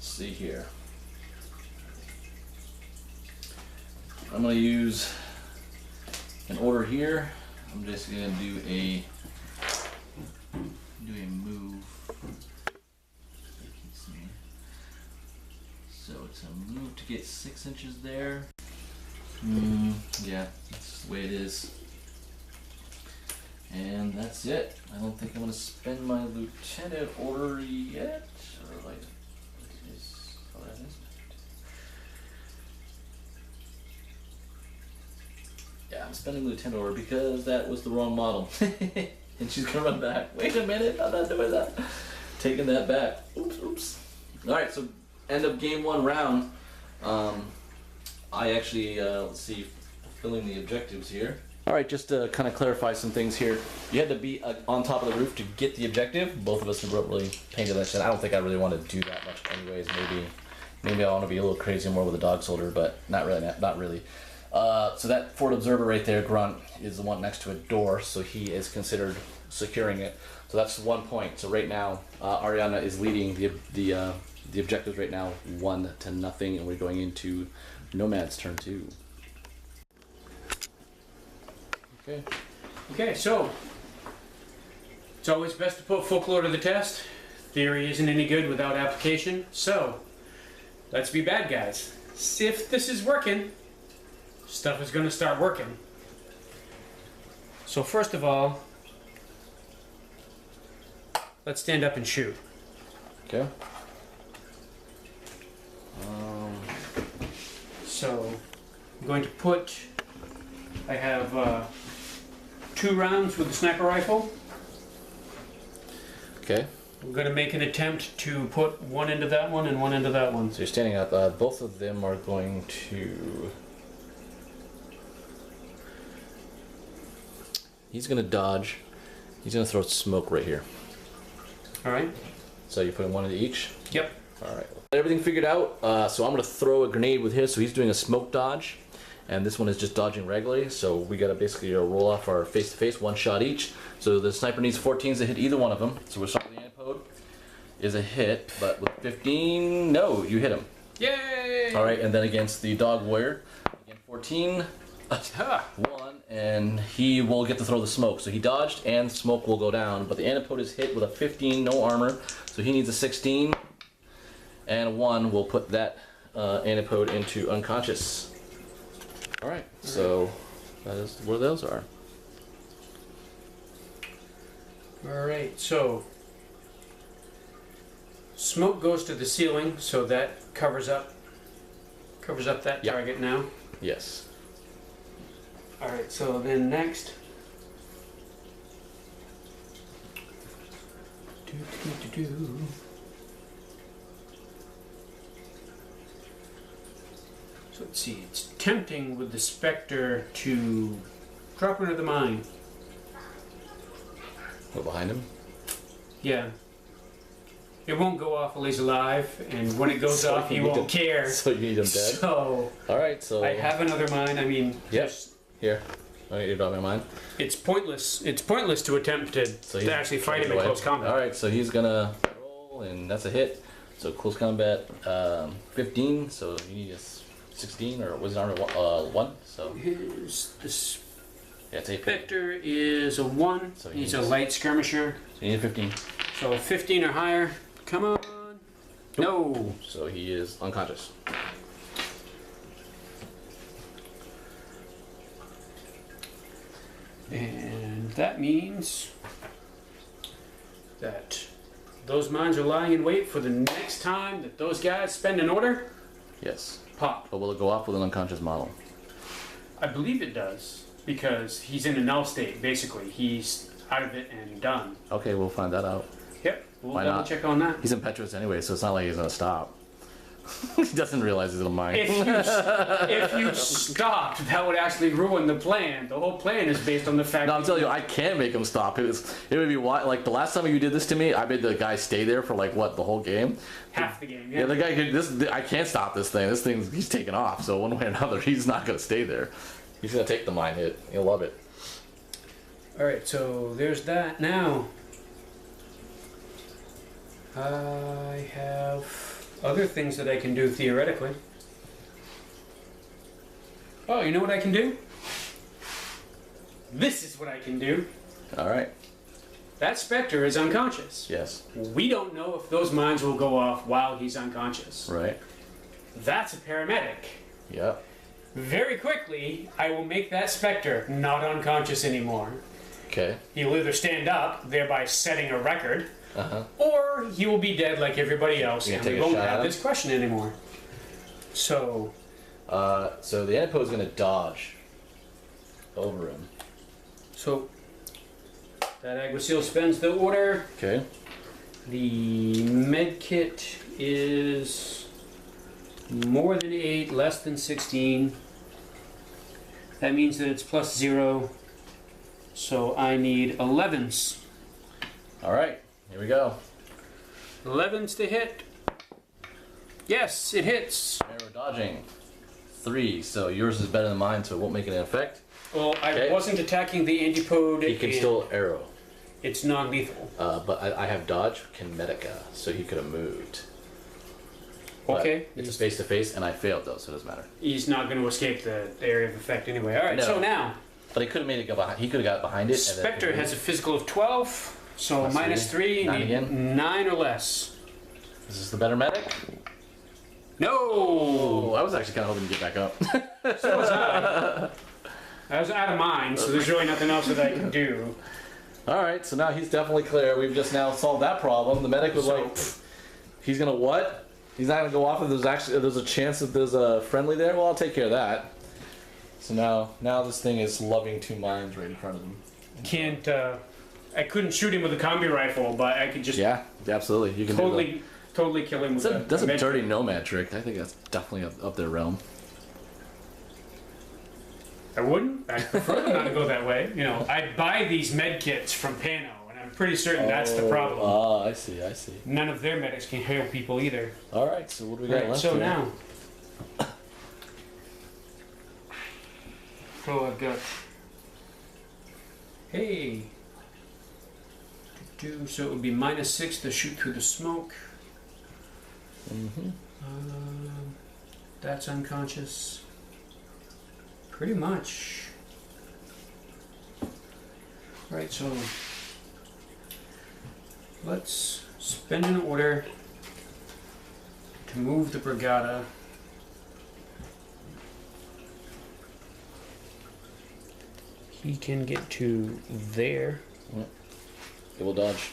see here. I'm going to use an order here. I'm just going to do a move. So it's a move to get 6 inches there. Yeah, that's the way it is. And that's it. I don't think I'm going to spend my lieutenant order yet. Or like, oh, that is. Yeah, I'm spending lieutenant order because that was the wrong model. And she's going to run back. Wait a minute, I'm not doing that. Taking that back. Oops. Alright, so end of game 1 round. I actually, let's see, fulfilling the objectives here. Alright, just to kind of clarify some things here. You had to be on top of the roof to get the objective. Both of us were really paying attention. I don't think I really want to do that much anyways. Maybe I want to be a little crazy more with a dog soldier, but not really. So that forward observer right there, Grunt, is the one next to a door, so he is considered securing it. So that's 1 point. So right now, Ariadna is leading the objectives right now, 1-0, and we're going into Nomad's turn 2. Okay, so it's always best to put folklore to the test. Theory isn't any good without application. So let's be bad guys. See if this is working. Stuff is going to start working. So first of all, let's stand up and shoot. Okay. So I'm going to put. I have 2 rounds with the sniper rifle. Okay. I'm going to make an attempt to put 1 into that one and 1 into that one. So you're standing up. Both of them are going to. He's going to dodge. He's going to throw smoke right here. All right. So you're putting 1 into each? Yep. All right. Everything figured out. So I'm going to throw a grenade with his. So he's doing a smoke dodge. And this one is just dodging regularly. So we got to basically roll off our face-to-face, 1 shot each. So the sniper needs 14s to hit either one of them. So we'll start with the antipode. Is a hit, but with 15, no, you hit him. Yay! All right, and then against the dog warrior, again 14, 1, and he will get to throw the smoke. So he dodged, and smoke will go down. But the antipode is hit with a 15, no armor, so he needs a 16, and a 1 will put that antipode into unconscious. All right, so that is where those are. All right, so smoke goes to the ceiling, so that covers up that Yep. target now. Yes. All right, so then next. So let's see, it's tempting with the Spectre to drop into the mine. Go behind him. Yeah. It won't go off while he's alive, and when it goes So off, he you need won't him- care. So you need him dead. So All right, so I have another mine. I mean, Yep. just- here. Okay, you're dropping mine. it's pointless. It's pointless to attempt to, So he's actually fight him in away. close combat. All right, so he's gonna roll, and that's a hit. So close combat, 15. So you need a 16, or was it armor 1? So Here's the yeah, it's 8. Spectre is a 1. So He's he's- a light skirmisher. So you need 15. So 15 or higher. Come on. No. So he is unconscious. And that means that those mines are lying in wait for the next time that those guys spend an order. Yes. Pop. But will it go off with an unconscious model? I believe it does, because he's in a null state, basically. He's out of it and done. Okay, we'll find that out. Yep, we'll Why double not? check on that. He's impetuous anyway, so it's not like he's gonna stop. He doesn't realize he's in a mine. If you stopped, that would actually ruin the plan. The whole plan is based on the fact No, I'm telling you, I can make him stop. It would be like the last time you did this to me. I made the guy stay there for like what, the whole game. half the game. Yeah, the guy could. I can't stop this thing. This thing's he's taking off. So one way or another, he's not gonna stay there. He's gonna take the mine hit. He'll love it. Alright, so there's that. Now, I have other things that I can do theoretically. Oh, you know what I can do? This is what I can do. All right. That Spectre is unconscious. Yes. We don't know if those mines will go off while he's unconscious. Right. That's a paramedic. Yep. Very quickly, I will make that Spectre not unconscious anymore. Okay. He'll either stand up, thereby setting a record, Uh-huh. or he will be dead like everybody else, You and gonna we take a won't shot have at him? this question anymore. So, So the antipode's gonna dodge over him. that Aguacil spends the order. Okay. The med kit is more than 8, less than 16. That means that it's plus 0. So I need 11s. All right, here we go. 11s to hit. Yes, it hits. Arrow dodging. 3, so yours is better than mine, so it won't make an effect. Well, I Okay. wasn't attacking the antipode. He can and still arrow. It's non-lethal. But I have dodge, can medica, so he could have moved. But Okay. it's a face to face, and I failed though, so it doesn't matter. He's not going to escape the area of effect anyway. All right, No. so now But he could have made it go behind. He could have got behind it. and then Spectre has a physical of 12, so Plus minus 3, 9 need again? 9 or less. Is this the better medic? No! Oh, I was actually kind of hoping to get back up. So was I. I was out of mine, so there's really nothing else that I can do. All right, so now he's definitely clear. We've just now solved that problem. The medic was like, "Pfft, he's gonna what? He's not gonna go off if there's a chance that there's a friendly there. Well, I'll take care of that. So now this thing is loving 2 mines right in front of him. Can't, I couldn't shoot him with a combi rifle, but I could just Yeah, absolutely. You can totally kill him with That's a med dirty kit. nomad trick. I think that's definitely up their realm. I wouldn't. I prefer not to go that way. You know, I buy these med kits from Pano, and I'm pretty certain that's the problem. Ah, I see. None of their medics can heal people either. All right, so what do we got Right, left so here? now. So I've got. Hey. So it would be minus 6 to shoot through the smoke. Mm-hmm. That's unconscious. Pretty much. Right, so let's spend an order to move the Brigada. He can get to there. It will dodge.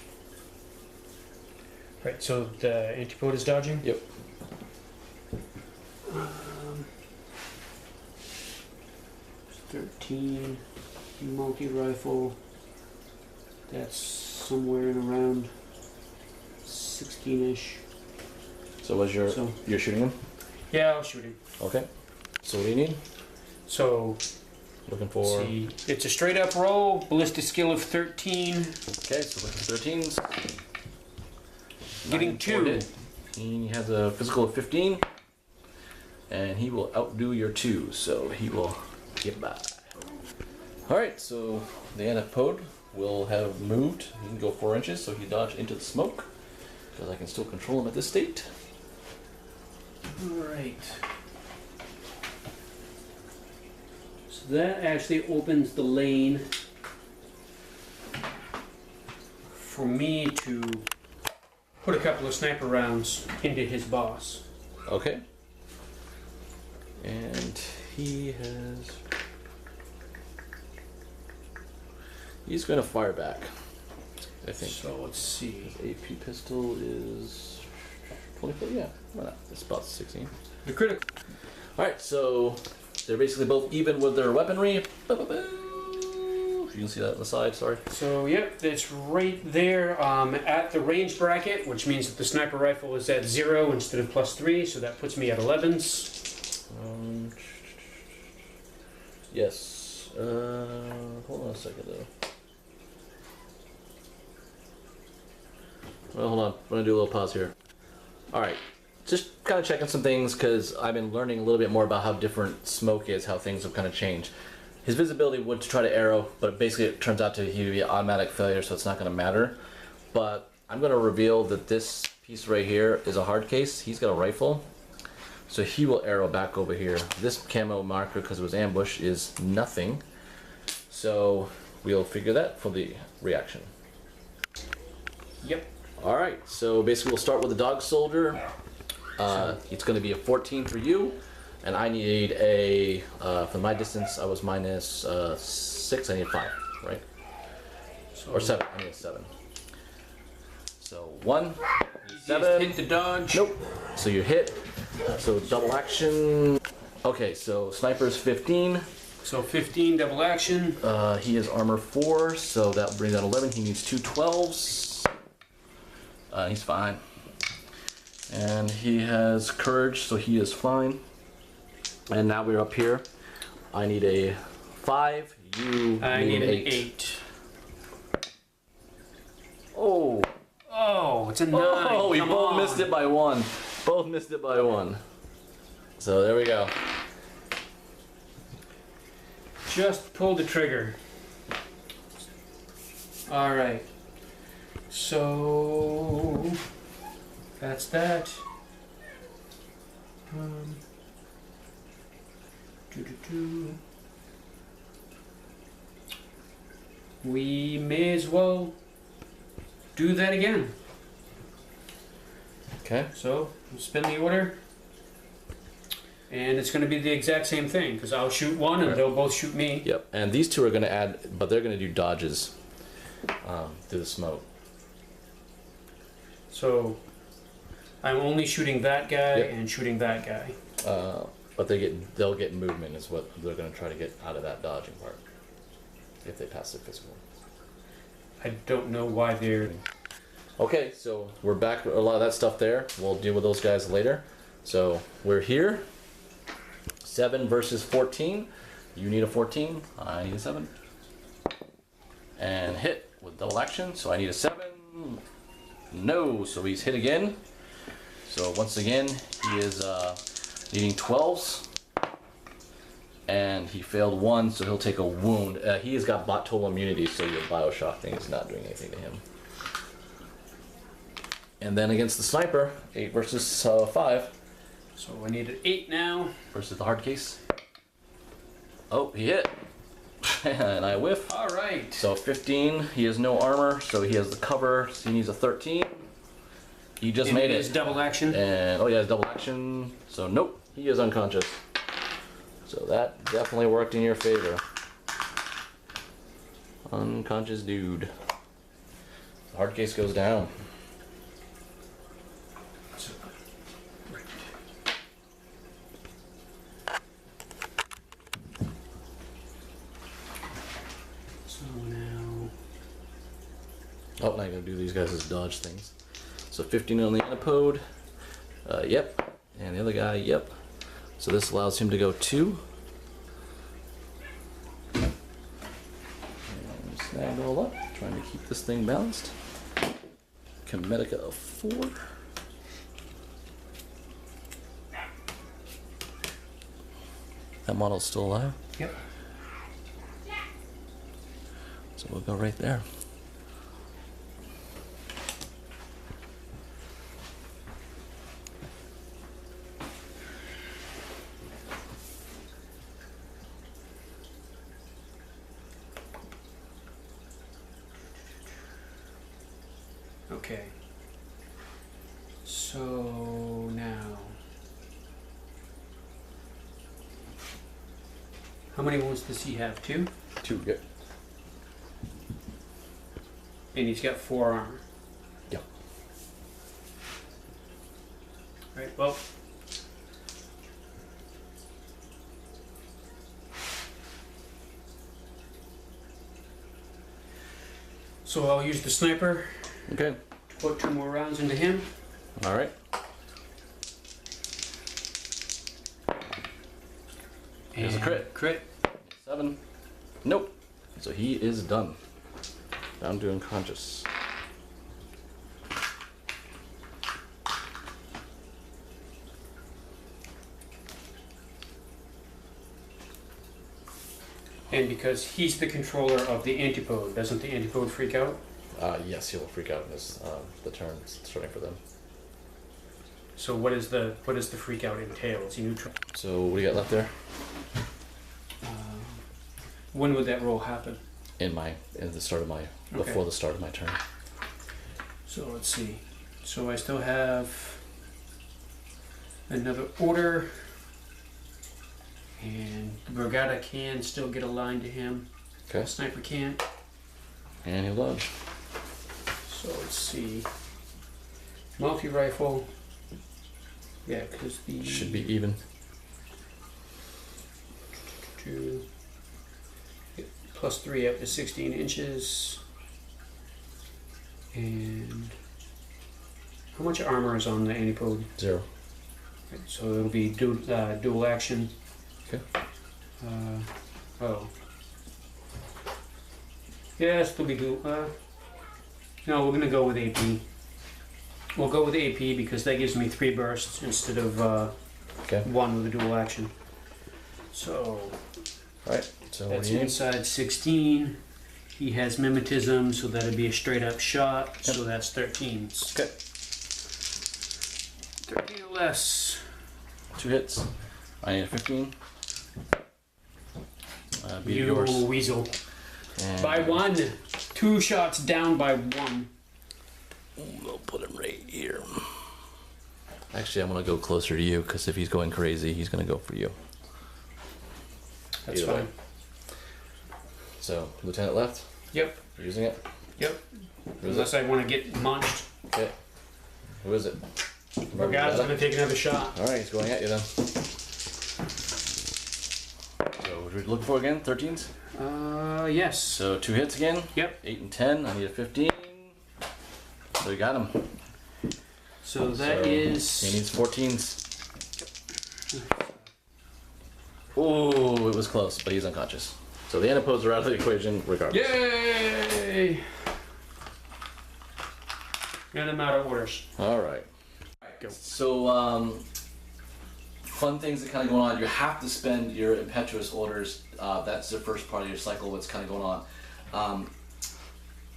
Right, so the antipode is dodging? Yep. 13 multi-rifle. That's somewhere in around 16-ish. So was you're shooting him? Yeah, I'll shoot him. Okay. So what do you need? So, Looking for. see, it's a straight up roll, ballistic skill of 13, Okay, so looking for 13s. getting 9 2. for hit. He has a physical of 15, and he will outdo your 2, so he will get by. Alright, so the antipode will have moved. He can go 4 inches, so he dodged into the smoke, because I can still control him at this state. Alright. So that actually opens the lane for me to put a couple of sniper rounds into his boss. Okay. And he has... He's going to fire back, I think. So let's see. His AP pistol is 24, yeah, why not? It's about 16. The critical. Alright, so they're basically both even with their weaponry. You can see that on the side, sorry. So yep, it's right there at the range bracket, which means that the sniper rifle is at 0 instead of +3, so that puts me at 11s. Yes. Hold on a second though. Well, hold on. I'm going to do a little pause here. Alright. Just kind of checking some things because I've been learning a little bit more about how different smoke is, how things have kind of changed. His visibility would try to arrow, but basically it turns out to be an automatic failure, so it's not going to matter. But I'm going to reveal that this piece right here is a hard case. He's got a rifle, so he will arrow back over here. This camo marker, because it was ambush, is nothing. So we'll figure that for the reaction. Yep. Alright, so basically we'll start with the dog soldier. It's going to be a 14 for you, and I need a, for my distance I was minus 6, I need 5, right? So Or 7, I need a 7. So 1, just 7, hit the dodge. nope, so you hit, so double action. Okay, so sniper's 15, So 15 double action. he is armor 4, so that will bring that 11, he needs 2 12s. He's fine. And he has courage, so he is fine. And now we're up here. I need a 5. I need an an 8. Oh. Oh, it's a 9. Oh, we Come both on. missed it by 1. Both missed it by 1. So there we go. Just pulled the trigger. Alright. So that's that. Doo-doo-doo. We may as well do that again. Okay. So, spin the order. And it's going to be the exact same thing, because I'll shoot one and they'll both shoot me. Yep. And these two are going to add, but they're going to do dodges through the smoke. So, I'm only shooting that guy Yep. and shooting that guy. But they'll get movement is what they're going to try to get out of that dodging part if they pass their physical. I don't know why they're... Okay, so we're back with a lot of that stuff there. We'll deal with those guys later. So we're here. 7 versus 14. You need a 14. I need a 7. And hit with double action. So I need a 7. No, so he's hit again. So once again, he is needing 12s. And he failed 1, so he'll take a wound. He has got total immunity, so your Bioshock thing is not doing anything to him. And then against the sniper, 8 versus 5. So I need an 8 now. Versus the hard case. Oh, he hit. And I whiff. Alright. So 15, he has no armor, so he has the cover, so he needs a 13. He just made His it. double action. And, oh yeah, his double action. So nope, he is unconscious. So that definitely worked in your favor. Unconscious dude. The hard case goes down. So now... Oh, now I gotta do these guys as dodge things. So 15 on the antipode. Yep. And the other guy, yep. So this allows him to go 2. And snag it all up. Trying to keep this thing balanced. Comedica of 4. That model's still alive. Yep. So we'll go right there. Okay. So now... How many wounds does he have? 2? 2, good. And he's got 4 armor. Yep. Right, well... So I'll use the sniper Okay. to put 2 more rounds into him. Alright. There's a And crit. Crit. 7. Nope. So he is done. Down to unconscious. And because he's the controller of the antipode, doesn't the antipode freak out? Yes, he will freak out in this, the turn starting for them. So what is the freak out entail? Is he neutral? So what do you got left there? When would that roll happen? In the start of my before the start of my turn. So let's see. So I still have another order, and Brigada can still get a line to him. Okay. Sniper can't. And he'll dodge. So let's see. Multi-rifle. Yeah, because the... Should be even. 2 plus 3 up to 16 inches. And How much armor is on the antipode? 0. So it'll be dual action. Okay. Oh. Yeah, it'll be dual. No, we're gonna go with AP. We'll go with AP because that gives me 3 bursts instead of Okay. 1 with a dual action. So Alright, so what that's do you need? inside 16. He has mimetism, so that'd be a straight up shot. Yep. So that's 13s. Okay. 13 or less. 2 hits. I need a 15. Be You yours. weasel. And By 1. 2 shots down by 1. We'll put him right here. Actually, I'm gonna go closer to you because if he's going crazy, he's gonna go for you. That's Either way. fine. So, Lieutenant left. Yep. You're using it. Yep. Who is Unless it? I want to get munched. Okay. Who is it? Regardless, I'm going to take another shot. All right, he's going at you then. So, what are we looking for again? 13s. Yes. So 2 hits again. Yep. 8 and 10. I need a 15. So we got him. So that So is. He needs 14s. Oh, it was close, but he's unconscious. So the antipodes are out of the equation regardless. Yay! And I'm out of orders. All right. Go. So, fun things that kind of going on. You have to spend your impetuous orders. That's the first part of your cycle. What's kind of going on.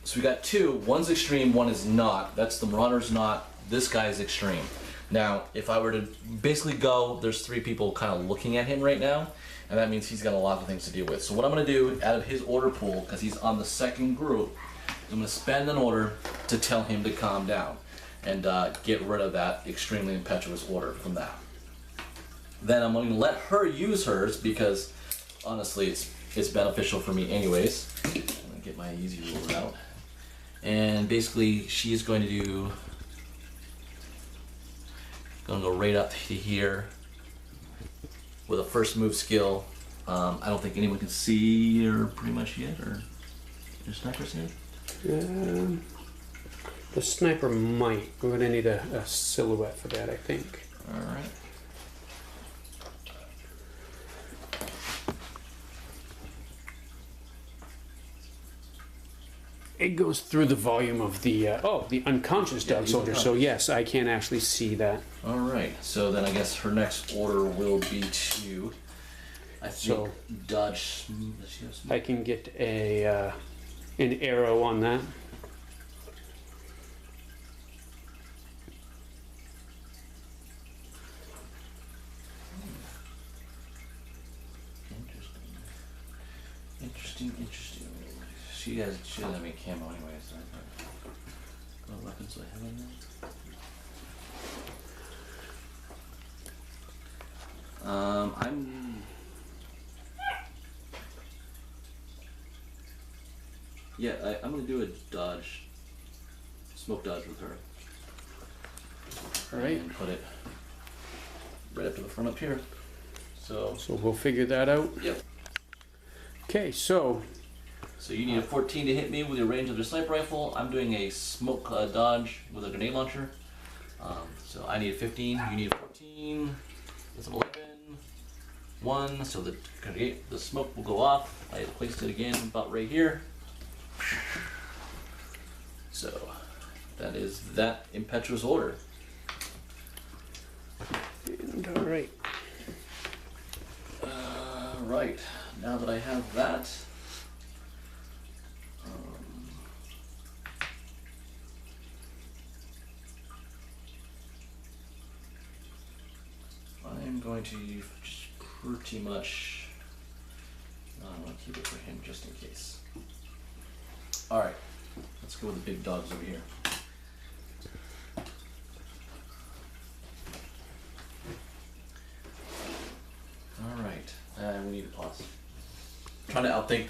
So we got 2. One's extreme. One is not. That's the Marauder's not. This guy's extreme. Now, if I were to basically go, there's 3 people kind of looking at him right now, and that means he's got a lot of things to deal with. So what I'm going to do, out of his order pool, because he's on the second group, I'm going to spend an order to tell him to calm down and get rid of that extremely impetuous order from that. Then I'm going to let her use hers because, honestly, it's beneficial for me anyways. I'm going to get my easy ruler out. And basically, she is going to do... Gonna go right up to here with a first move skill. I don't think anyone can see her pretty much yet, or your sniper see it? The sniper might. We're going to need a silhouette for that, I think. All right. It goes through the volume of the the unconscious dog he's soldier. So unconscious. yes, I can actually see that. All right. So then I guess her next order will be to, I think, So- dodge. Does she have some? I can get a an arrow on that. Interesting. She doesn't have any camo anyway, so what weapons do I have on there? I'm gonna do a dodge, smoke dodge with her. All right. And put it right up to the front up here. So So we'll figure that out. Yep. Okay, so you need a 14 to hit me with your range of your sniper rifle. I'm doing a smoke dodge with a grenade launcher. So I need a 15. You need a 14. That's an 11. 1. So the smoke will go off. I placed it again about right here. So that is that impetuous order. and, all right. Right. Now that I have that. I'm going to just pretty much. I'm going to keep it for him just in case. Alright, let's go with the big dogs over here. Alright, we need to pause. Trying to outthink.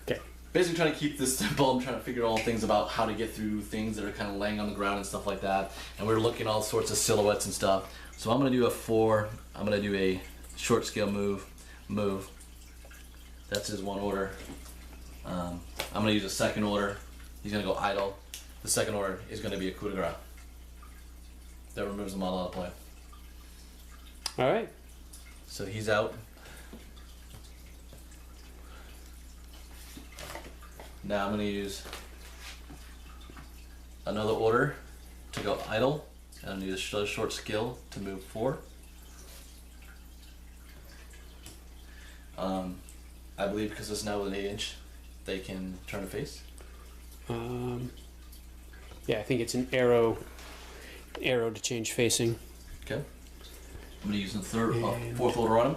Okay. Basically trying to keep this simple. I'm trying to figure all things about how to get through things that are kind of laying on the ground and stuff like that. And we're looking at all sorts of silhouettes and stuff. So I'm going to do a 4. I'm going to do a short scale move. That's his one order. I'm going to use a second order. He's going to go idle. The second order is going to be a coup de grace. That removes the model out of play. All right. So he's out. Now I'm going to use another order to go idle, and I'm going to use a short skill to move 4. I believe because it's now with an 8-inch, they can turn a face. Yeah, I think it's an arrow to change facing. Okay. I'm going to use the fourth order on him.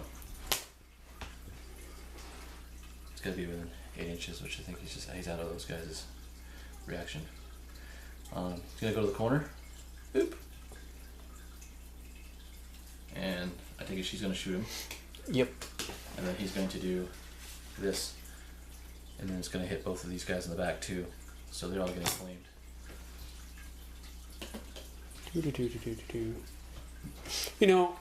It's got to be within 8 inches, which I think he's out of those guys' reaction. He's going to go to the corner. Boop. And I think she's going to shoot him. Yep. And then he's going to do this. And then it's going to hit both of these guys in the back too. So they're all getting flamed. You know,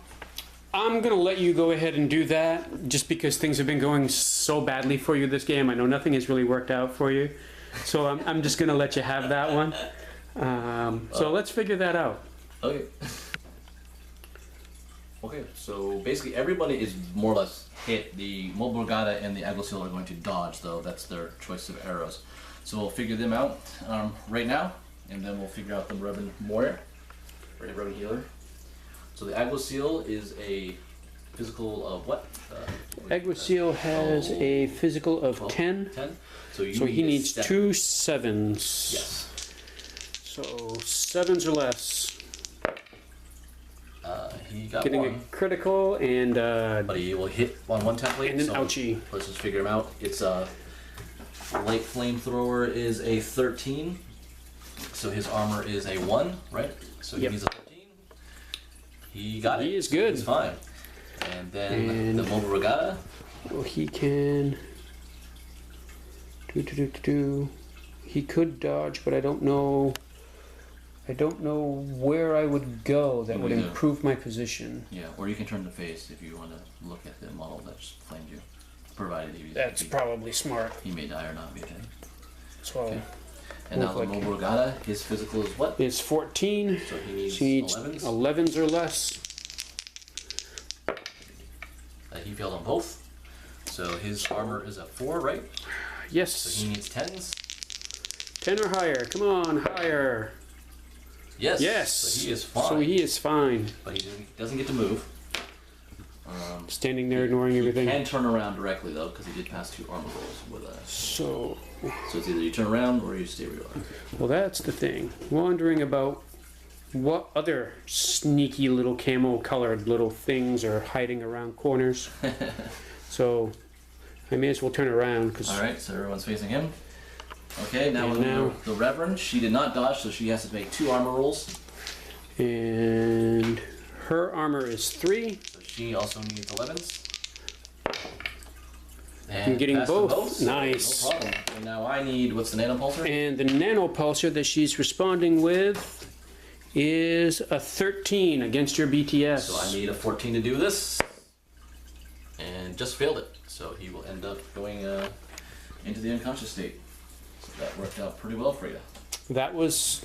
I'm going to let you go ahead and do that just because things have been going so badly for you this game. I know nothing has really worked out for you. So I'm just going to let you have that one. So let's figure that out. Okay. Okay, so basically everybody is more or less hit. The Mobrogata and the Alguacil are going to dodge, though. That's their choice of arrows. So we'll figure them out right now, and then we'll figure out the Reverend Warrior, or the Reverend Healer. So the Alguacil is a physical of what? Alguacil has a physical of 12, 10. 10. So He needs 7. 2 7s. Yes. So 7s or less. He got Getting one. a critical and But he will hit on one template. and an so ouchie. Let's just figure him out. It's a light flamethrower is a 13, so his armor is a 1, right? So he Yep. needs a 13. He got it. He is good. He's fine. And then And- the Mobile Regatta. Well, he can He could dodge, but I don't know. I don't know where I would go that would Me neither. improve my position. Yeah, or you can turn the face if you want to look at the model that just flamed you, provided That's probably smart. he may die or not be dead. So Okay. And now the Look Mobile Regatta, his physical is what? it's 14. So he needs, She needs 11s. 11s or less. He failed on both. So his armor is a 4, right? So Yes. he needs 10s. 10 or higher. Come on, higher. Yes. Yes. So he is fine. So he is fine. But he doesn't get to move. Standing there ignoring everything. He can turn around directly though, because he did pass 2 armor rolls with a. So, So it's either you turn around or you stay where you are. well, that's the thing. Wondering about what other sneaky little camo colored little things are hiding around corners. So, I may as well turn around because All right, so everyone's facing him. Okay, now And we're now- the Reverend. She did not dodge, so she has to make 2 armor rolls. and her armor is 3. So she also needs 11s. I'm getting passed them both. so Nice. No problem. And now I need, what's the nanopulsar? And the nanopulsar that she's responding with is a 13 against your BTS. So I need a 14 to do this. And just failed it. So he will end up going into the unconscious state. So that worked out pretty well for you. That was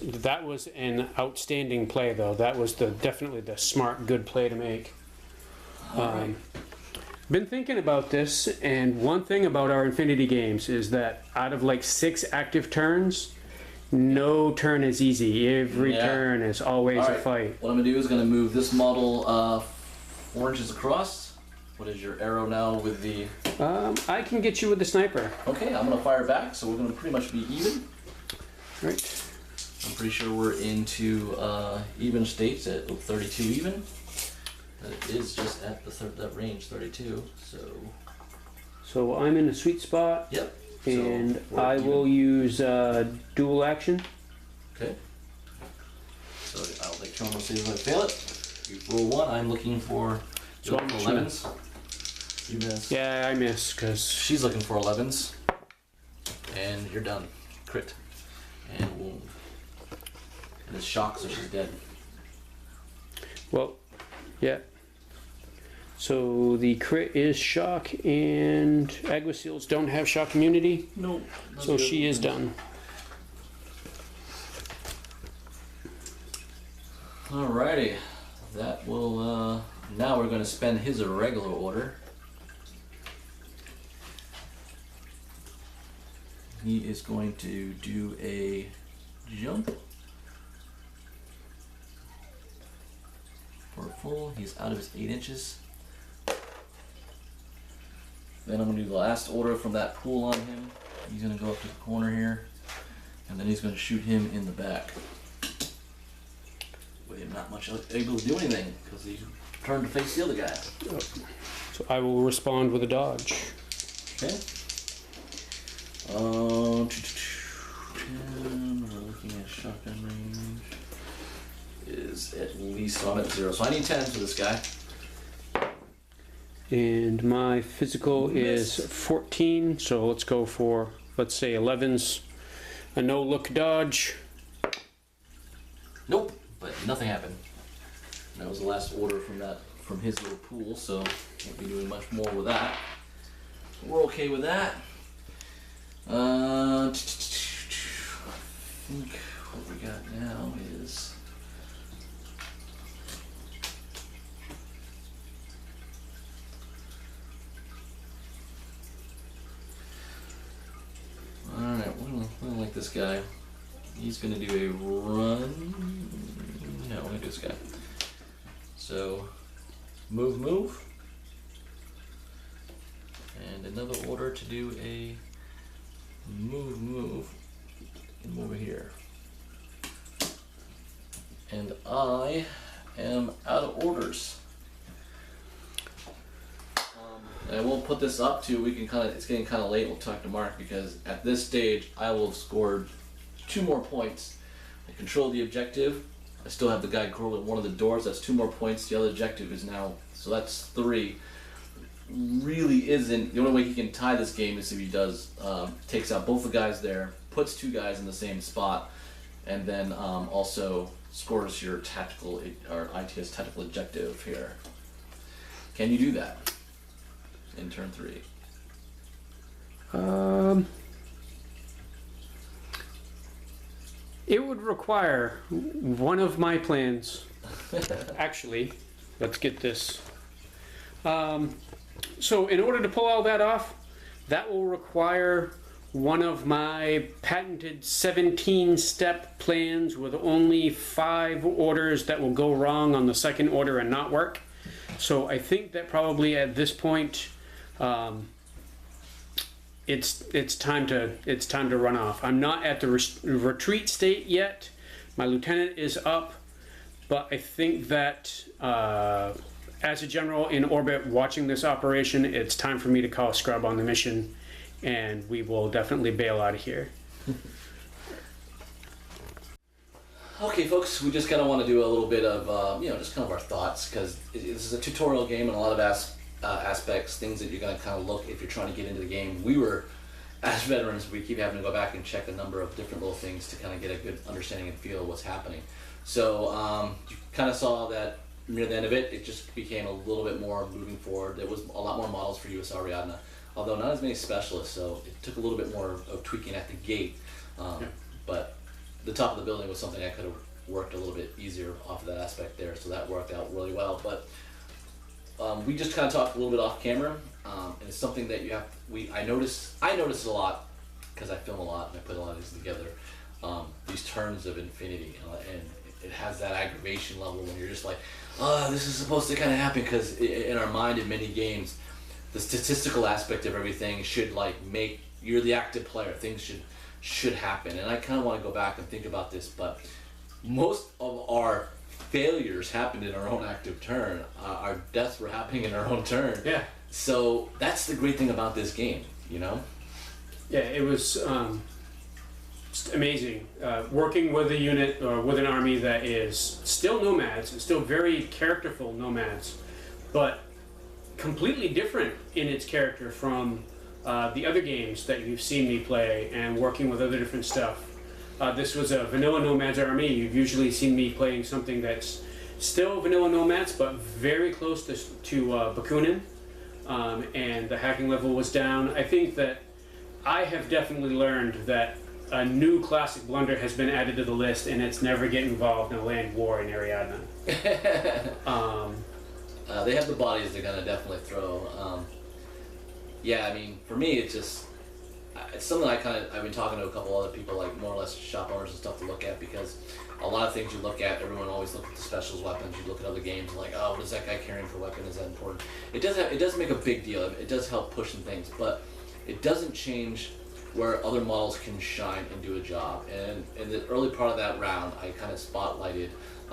an outstanding play, though. That was definitely the smart, good play to make. Been thinking about this, and one thing about our Infinity games is that out of like 6 active turns, no turn is easy. Every Yeah. turn is always All a right. fight. What I'm going to do is going to move this model 4 inches across. What is your arrow now with the... I can get you with the sniper. Okay, I'm going to fire back, so we're going to pretty much be even. Right. I'm pretty sure we're into even states at 32 even. That is just at the that range, 32. So I'm in a sweet spot, Yep. and So we're I even. will use dual action. Okay. So I'll take turn one, see if I fail it. You roll 1. I'm looking for So I'm 11s. You miss. Yeah, I miss because She's looking for 11s. And you're done. Crit. And wound. And it's shock, so she's dead. well, yeah. So the crit is shock, and Aguacils don't have shock immunity, No. so she is done. Alrighty, that will, now we're going to spend his irregular order. He is going to do a jump. For full, he's out of his 8 inches. Then I'm going to do the last order from that pool on him. He's going to go up to the corner here, and then he's going to shoot him in the back. With him not much able to do anything, because he turned to face the other guy. So I will respond with a dodge. Okay. 10, we're looking at shotgun range. Is at least, so I'm at 0. So I need 10 for this guy. And my physical Miss. is 14, so let's go for, let's say 11's a no-look dodge. Nope, but nothing happened. And that was the last order from his little pool, so won't be doing much more with that. We're okay with that. I think what we got now is alright, we don't like this guy. He's gonna do a run. No, we're gonna do this guy. So move. And another order to do a move and over here. And I am out of orders. And I won't put this up to, it's getting kind of late, we'll talk to Mark, because at this stage I will have scored 2 more points. I control the objective. I still have the guy controlling one of the doors, that's 2 more points. The other objective is now, so that's 3. Really isn't, the only way he can tie this game is if he does, takes out both the guys there, puts 2 guys in the same spot, and then also scores your tactical, or ITS tactical objective here. Can you do that in turn 3? It would require one of my plans. Actually, let's get this. So in order to pull all that off, that will require one of my patented 17-step plans with only 5 orders that will go wrong on the second order and not work. So I think that probably at this point, it's time to run off. I'm not at the retreat state yet. My lieutenant is up, but I think that as a general in orbit watching this operation, it's time for me to call scrub on the mission, and we will definitely bail out of here. Okay, folks, we just kind of want to do a little bit of, just kind of our thoughts, because this is a tutorial game and a lot of aspects, things that you're going to kind of look if you're trying to get into the game. We were, as veterans, we keep having to go back and check a number of different little things to kind of get a good understanding and feel of what's happening. So you kind of saw that near the end of it, it just became a little bit more moving forward. There was a lot more models for USAriadna, although not as many specialists, so it took a little bit more of tweaking at the gate. But the top of the building was something I could have worked a little bit easier off of that aspect there, so that worked out really well. But we just kind of talked a little bit off camera, and it's something that I notice a lot, because I film a lot and I put a lot of these together, these turns of infinity, and it has that aggravation level when you're just like, this is supposed to kind of happen, because in our mind in many games, the statistical aspect of everything should make you're the active player, things should happen. And I kind of want to go back and think about this, but most of our failures happened in our own active turn. Our deaths were happening in our own turn. Yeah. So that's the great thing about this game, Yeah, it was just amazing. Working with a unit or with an army that is still nomads, still very characterful nomads, but completely different in its character from the other games that you've seen me play, and working with other different stuff. This was a vanilla nomads army. You've usually seen me playing something that's still vanilla nomads, but very close to Bakunin, and the hacking level was down. I think that I have definitely learned that a new classic blunder has been added to the list, and it's never get involved in a land war in Ariadna. They have the bodies they're gonna definitely throw. Yeah, I mean, for me, it's something I've been talking to a couple other people, like more or less shop owners and stuff, to look at, because a lot of things you look at, everyone always looks at the specials weapons. You look at other games like, oh, what is that guy carrying for weapon? Is that important? It does make a big deal. It does help push some things, but it doesn't change where other models can shine and do a job. And in the early part of that round, I kind of spotlighted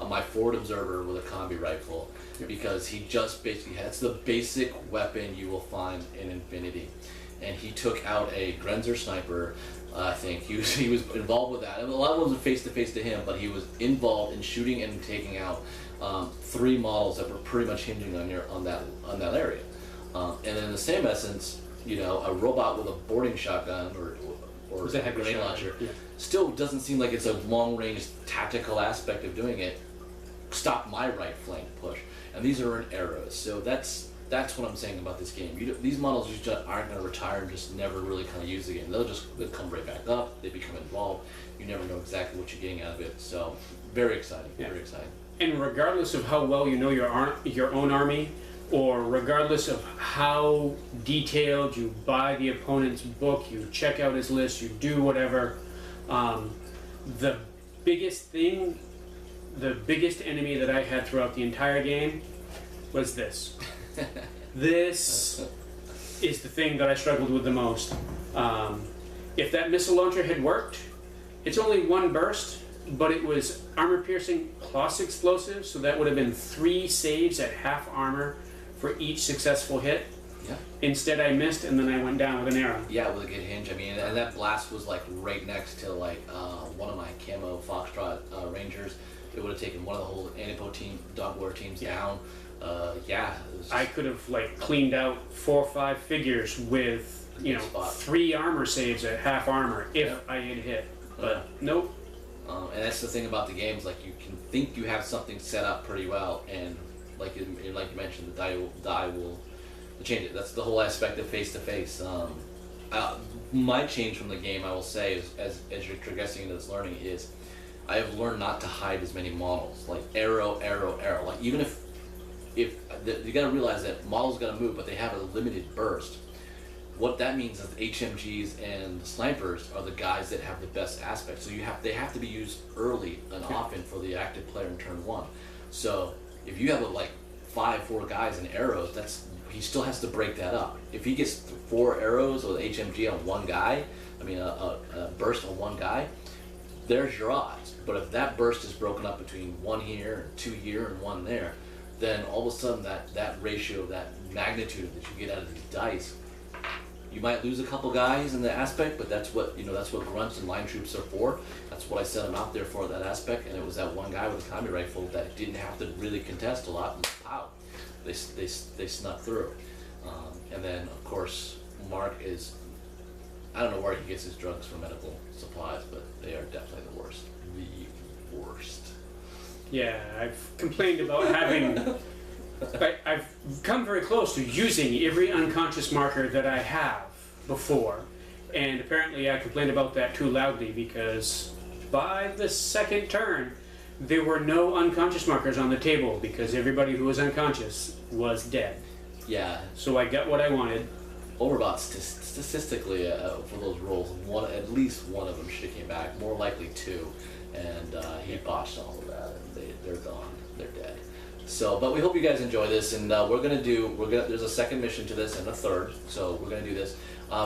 my forward observer with a combi rifle, because he just basically that's the basic weapon you will find in Infinity. And he took out a Grenzer sniper. I think he was involved with that. And a lot of them were face to face to him, but he was involved in shooting and taking out 3 models that were pretty much hinging on that area. And in the same essence, a robot with a boarding shotgun or a grenade launcher still doesn't seem like it's a long range tactical aspect of doing it. Stop my right flank push, and these are in arrows. So that's what I'm saying about this game. These models just aren't going to retire and just never really kind of use the game. They'll come right back up. They become involved. You never know exactly what you're getting out of it. So very exciting. Very exciting. And regardless of how well you know your own army, or regardless of how detailed you buy the opponent's book, you check out his list, you do whatever, the biggest enemy that I had throughout the entire game was this. This is the thing that I struggled with the most. If that missile launcher had worked, it's only 1 burst, but it was armor piercing plus explosive, so that would have been 3 saves at half armor for each successful hit. Yeah. Instead, I missed, and then I went down with an arrow. Yeah, with a good hinge. I mean, and that blast was like right next to one of my camo Foxtrot Rangers. It would have taken one of the whole Anipo team, Dog War teams down. I could have cleaned out 4 or 5 figures with 3 armor saves at half armor if I had hit. But nope. And that's the thing about the games. Like, you can think you have something set up pretty well, and like you mentioned, the die will change it. That's the whole aspect of face to face. My change from the game, I will say, as you're progressing into this learning, is I have learned not to hide as many models. Like arrow. Like, even if you got to realize that models got to move, but they have a limited burst. What that means is the HMGs and the snipers are the guys that have the best aspect. So they have to be used early and often for the active player in turn 1. So if you have 4 guys and arrows, he still has to break that up. If he gets 4 arrows with HMG on one guy, a burst on one guy, there's your odds. But if that burst is broken up between 1 here, 2 here, and 1 there, then all of a sudden that ratio, that magnitude that you get out of these dice, you might lose a couple guys in the aspect, but that's what grunts and line troops are for. That's what I set them out there for, that aspect. And it was that one guy with a combi rifle that didn't have to really contest a lot, and pow, they snuck through. And then of course Mark is, I don't know where he gets his drugs for medical supplies, but they are definitely the worst. The worst. Yeah, I've complained about having. I've come very close to using every unconscious marker that I have before, and apparently I complained about that too loudly, because by the second turn there were no unconscious markers on the table, because everybody who was unconscious was dead. Yeah. So I got what I wanted. Overbought statistically for those rolls, at least one of them should have came back, more likely 2, and he botched all of that, and they're gone, they're dead. So, but we hope you guys enjoy this, and there's a second mission to this and a third, so we're gonna do this.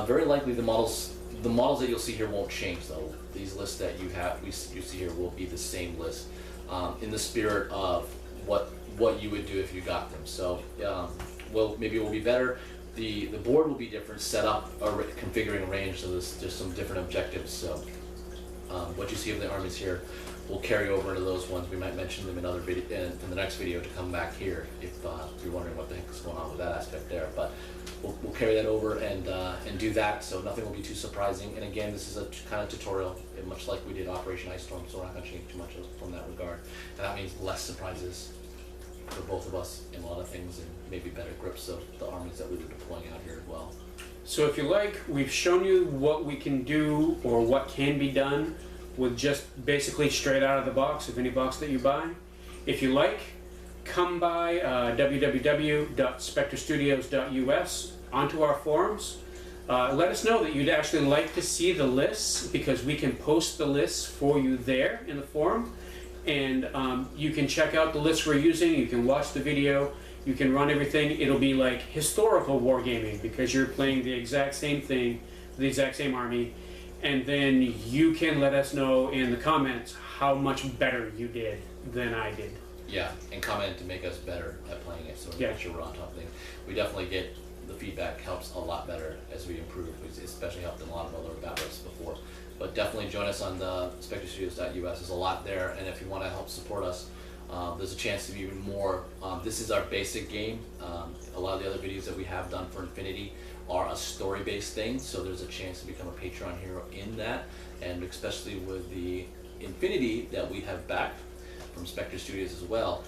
Very likely the models that you'll see here won't change though. These lists that you see here will be the same list, in the spirit of what you would do if you got them. So, maybe it will be better. The board will be different, set up or configuring a range, so there's some different objectives. So, what you see of the armies here will carry over into those ones. We might mention them in other in the next video to come back here if you're wondering what the heck is going on with that aspect there. But we'll carry that over and do that, so nothing will be too surprising. And again, this is a kind of tutorial, much like we did Operation Ice Storm, so we're not going to change too much from that regard. And that means less surprises for both of us in a lot of things, and maybe better grips of the armies that we were deploying out here as well. So if you like, we've shown you what we can do or what can be done with just basically straight out of the box of any box that you buy. If you like, come by www.spectrestudios.us onto our forums. Let us know that you'd actually like to see the lists, because we can post the lists for you there in the forum. And you can check out the lists we're using, you can watch the video, you can run everything. It'll be like historical wargaming, because you're playing the exact same thing, the exact same army. And then you can let us know in the comments how much better you did than I did. Yeah, and comment to make us better at playing it, so we make sure we're on top of things. We definitely get the feedback helps a lot better as we improve. It's especially helped in a lot of other battles before. But definitely join us on the SpectreStudios.us. There's a lot there, and if you want to help support us, there's a chance to be even more. This is our basic game. A lot of the other videos that we have done for Infinity are a story-based thing, so there's a chance to become a Patreon hero in that, and especially with the Infinity that we have backed from Spectre Studios as well,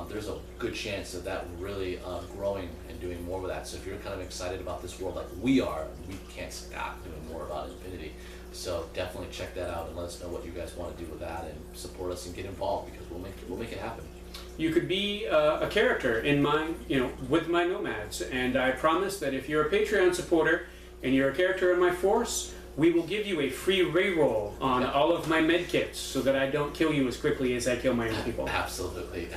there's a good chance of that really growing and doing more with that. So if you're kind of excited about this world like we are, we can't stop doing more about Infinity. So definitely check that out and let us know what you guys want to do with that, and support us and get involved, because we'll make it happen. You could be a character in my, with my Nomads, and I promise that if you're a Patreon supporter and you're a character in my force, we will give you a free reroll on all of my medkits, so that I don't kill you as quickly as I kill my own people. Absolutely.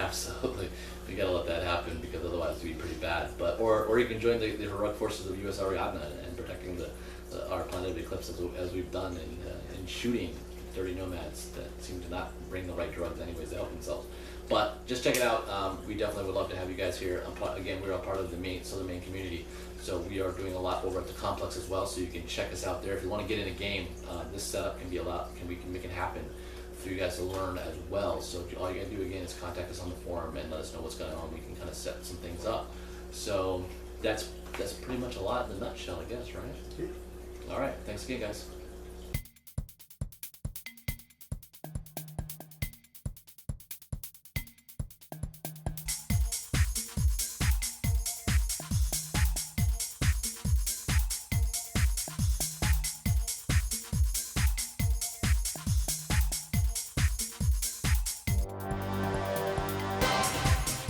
We gotta let that happen, because otherwise it'd be pretty bad. But or you can join the heroic forces of USAriadna and protecting our planet of Eclipse as we've done in shooting dirty nomads that seem to not bring the right drugs anyways to help themselves. But just check it out. We definitely would love to have you guys here. Again, we're a part of the main community, so we are doing a lot over at the complex as well. So you can check us out there if you want to get in a game. This setup can be a lot. We can make it happen for you guys to learn as well. So all you gotta do again is contact us on the forum and let us know what's going on. We can kind of set some things up. So that's pretty much a lot in a nutshell, I guess, right? Yeah. All right. Thanks again, guys.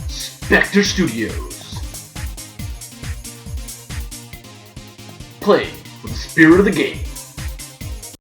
Spectre Studios. Play with the spirit of the game.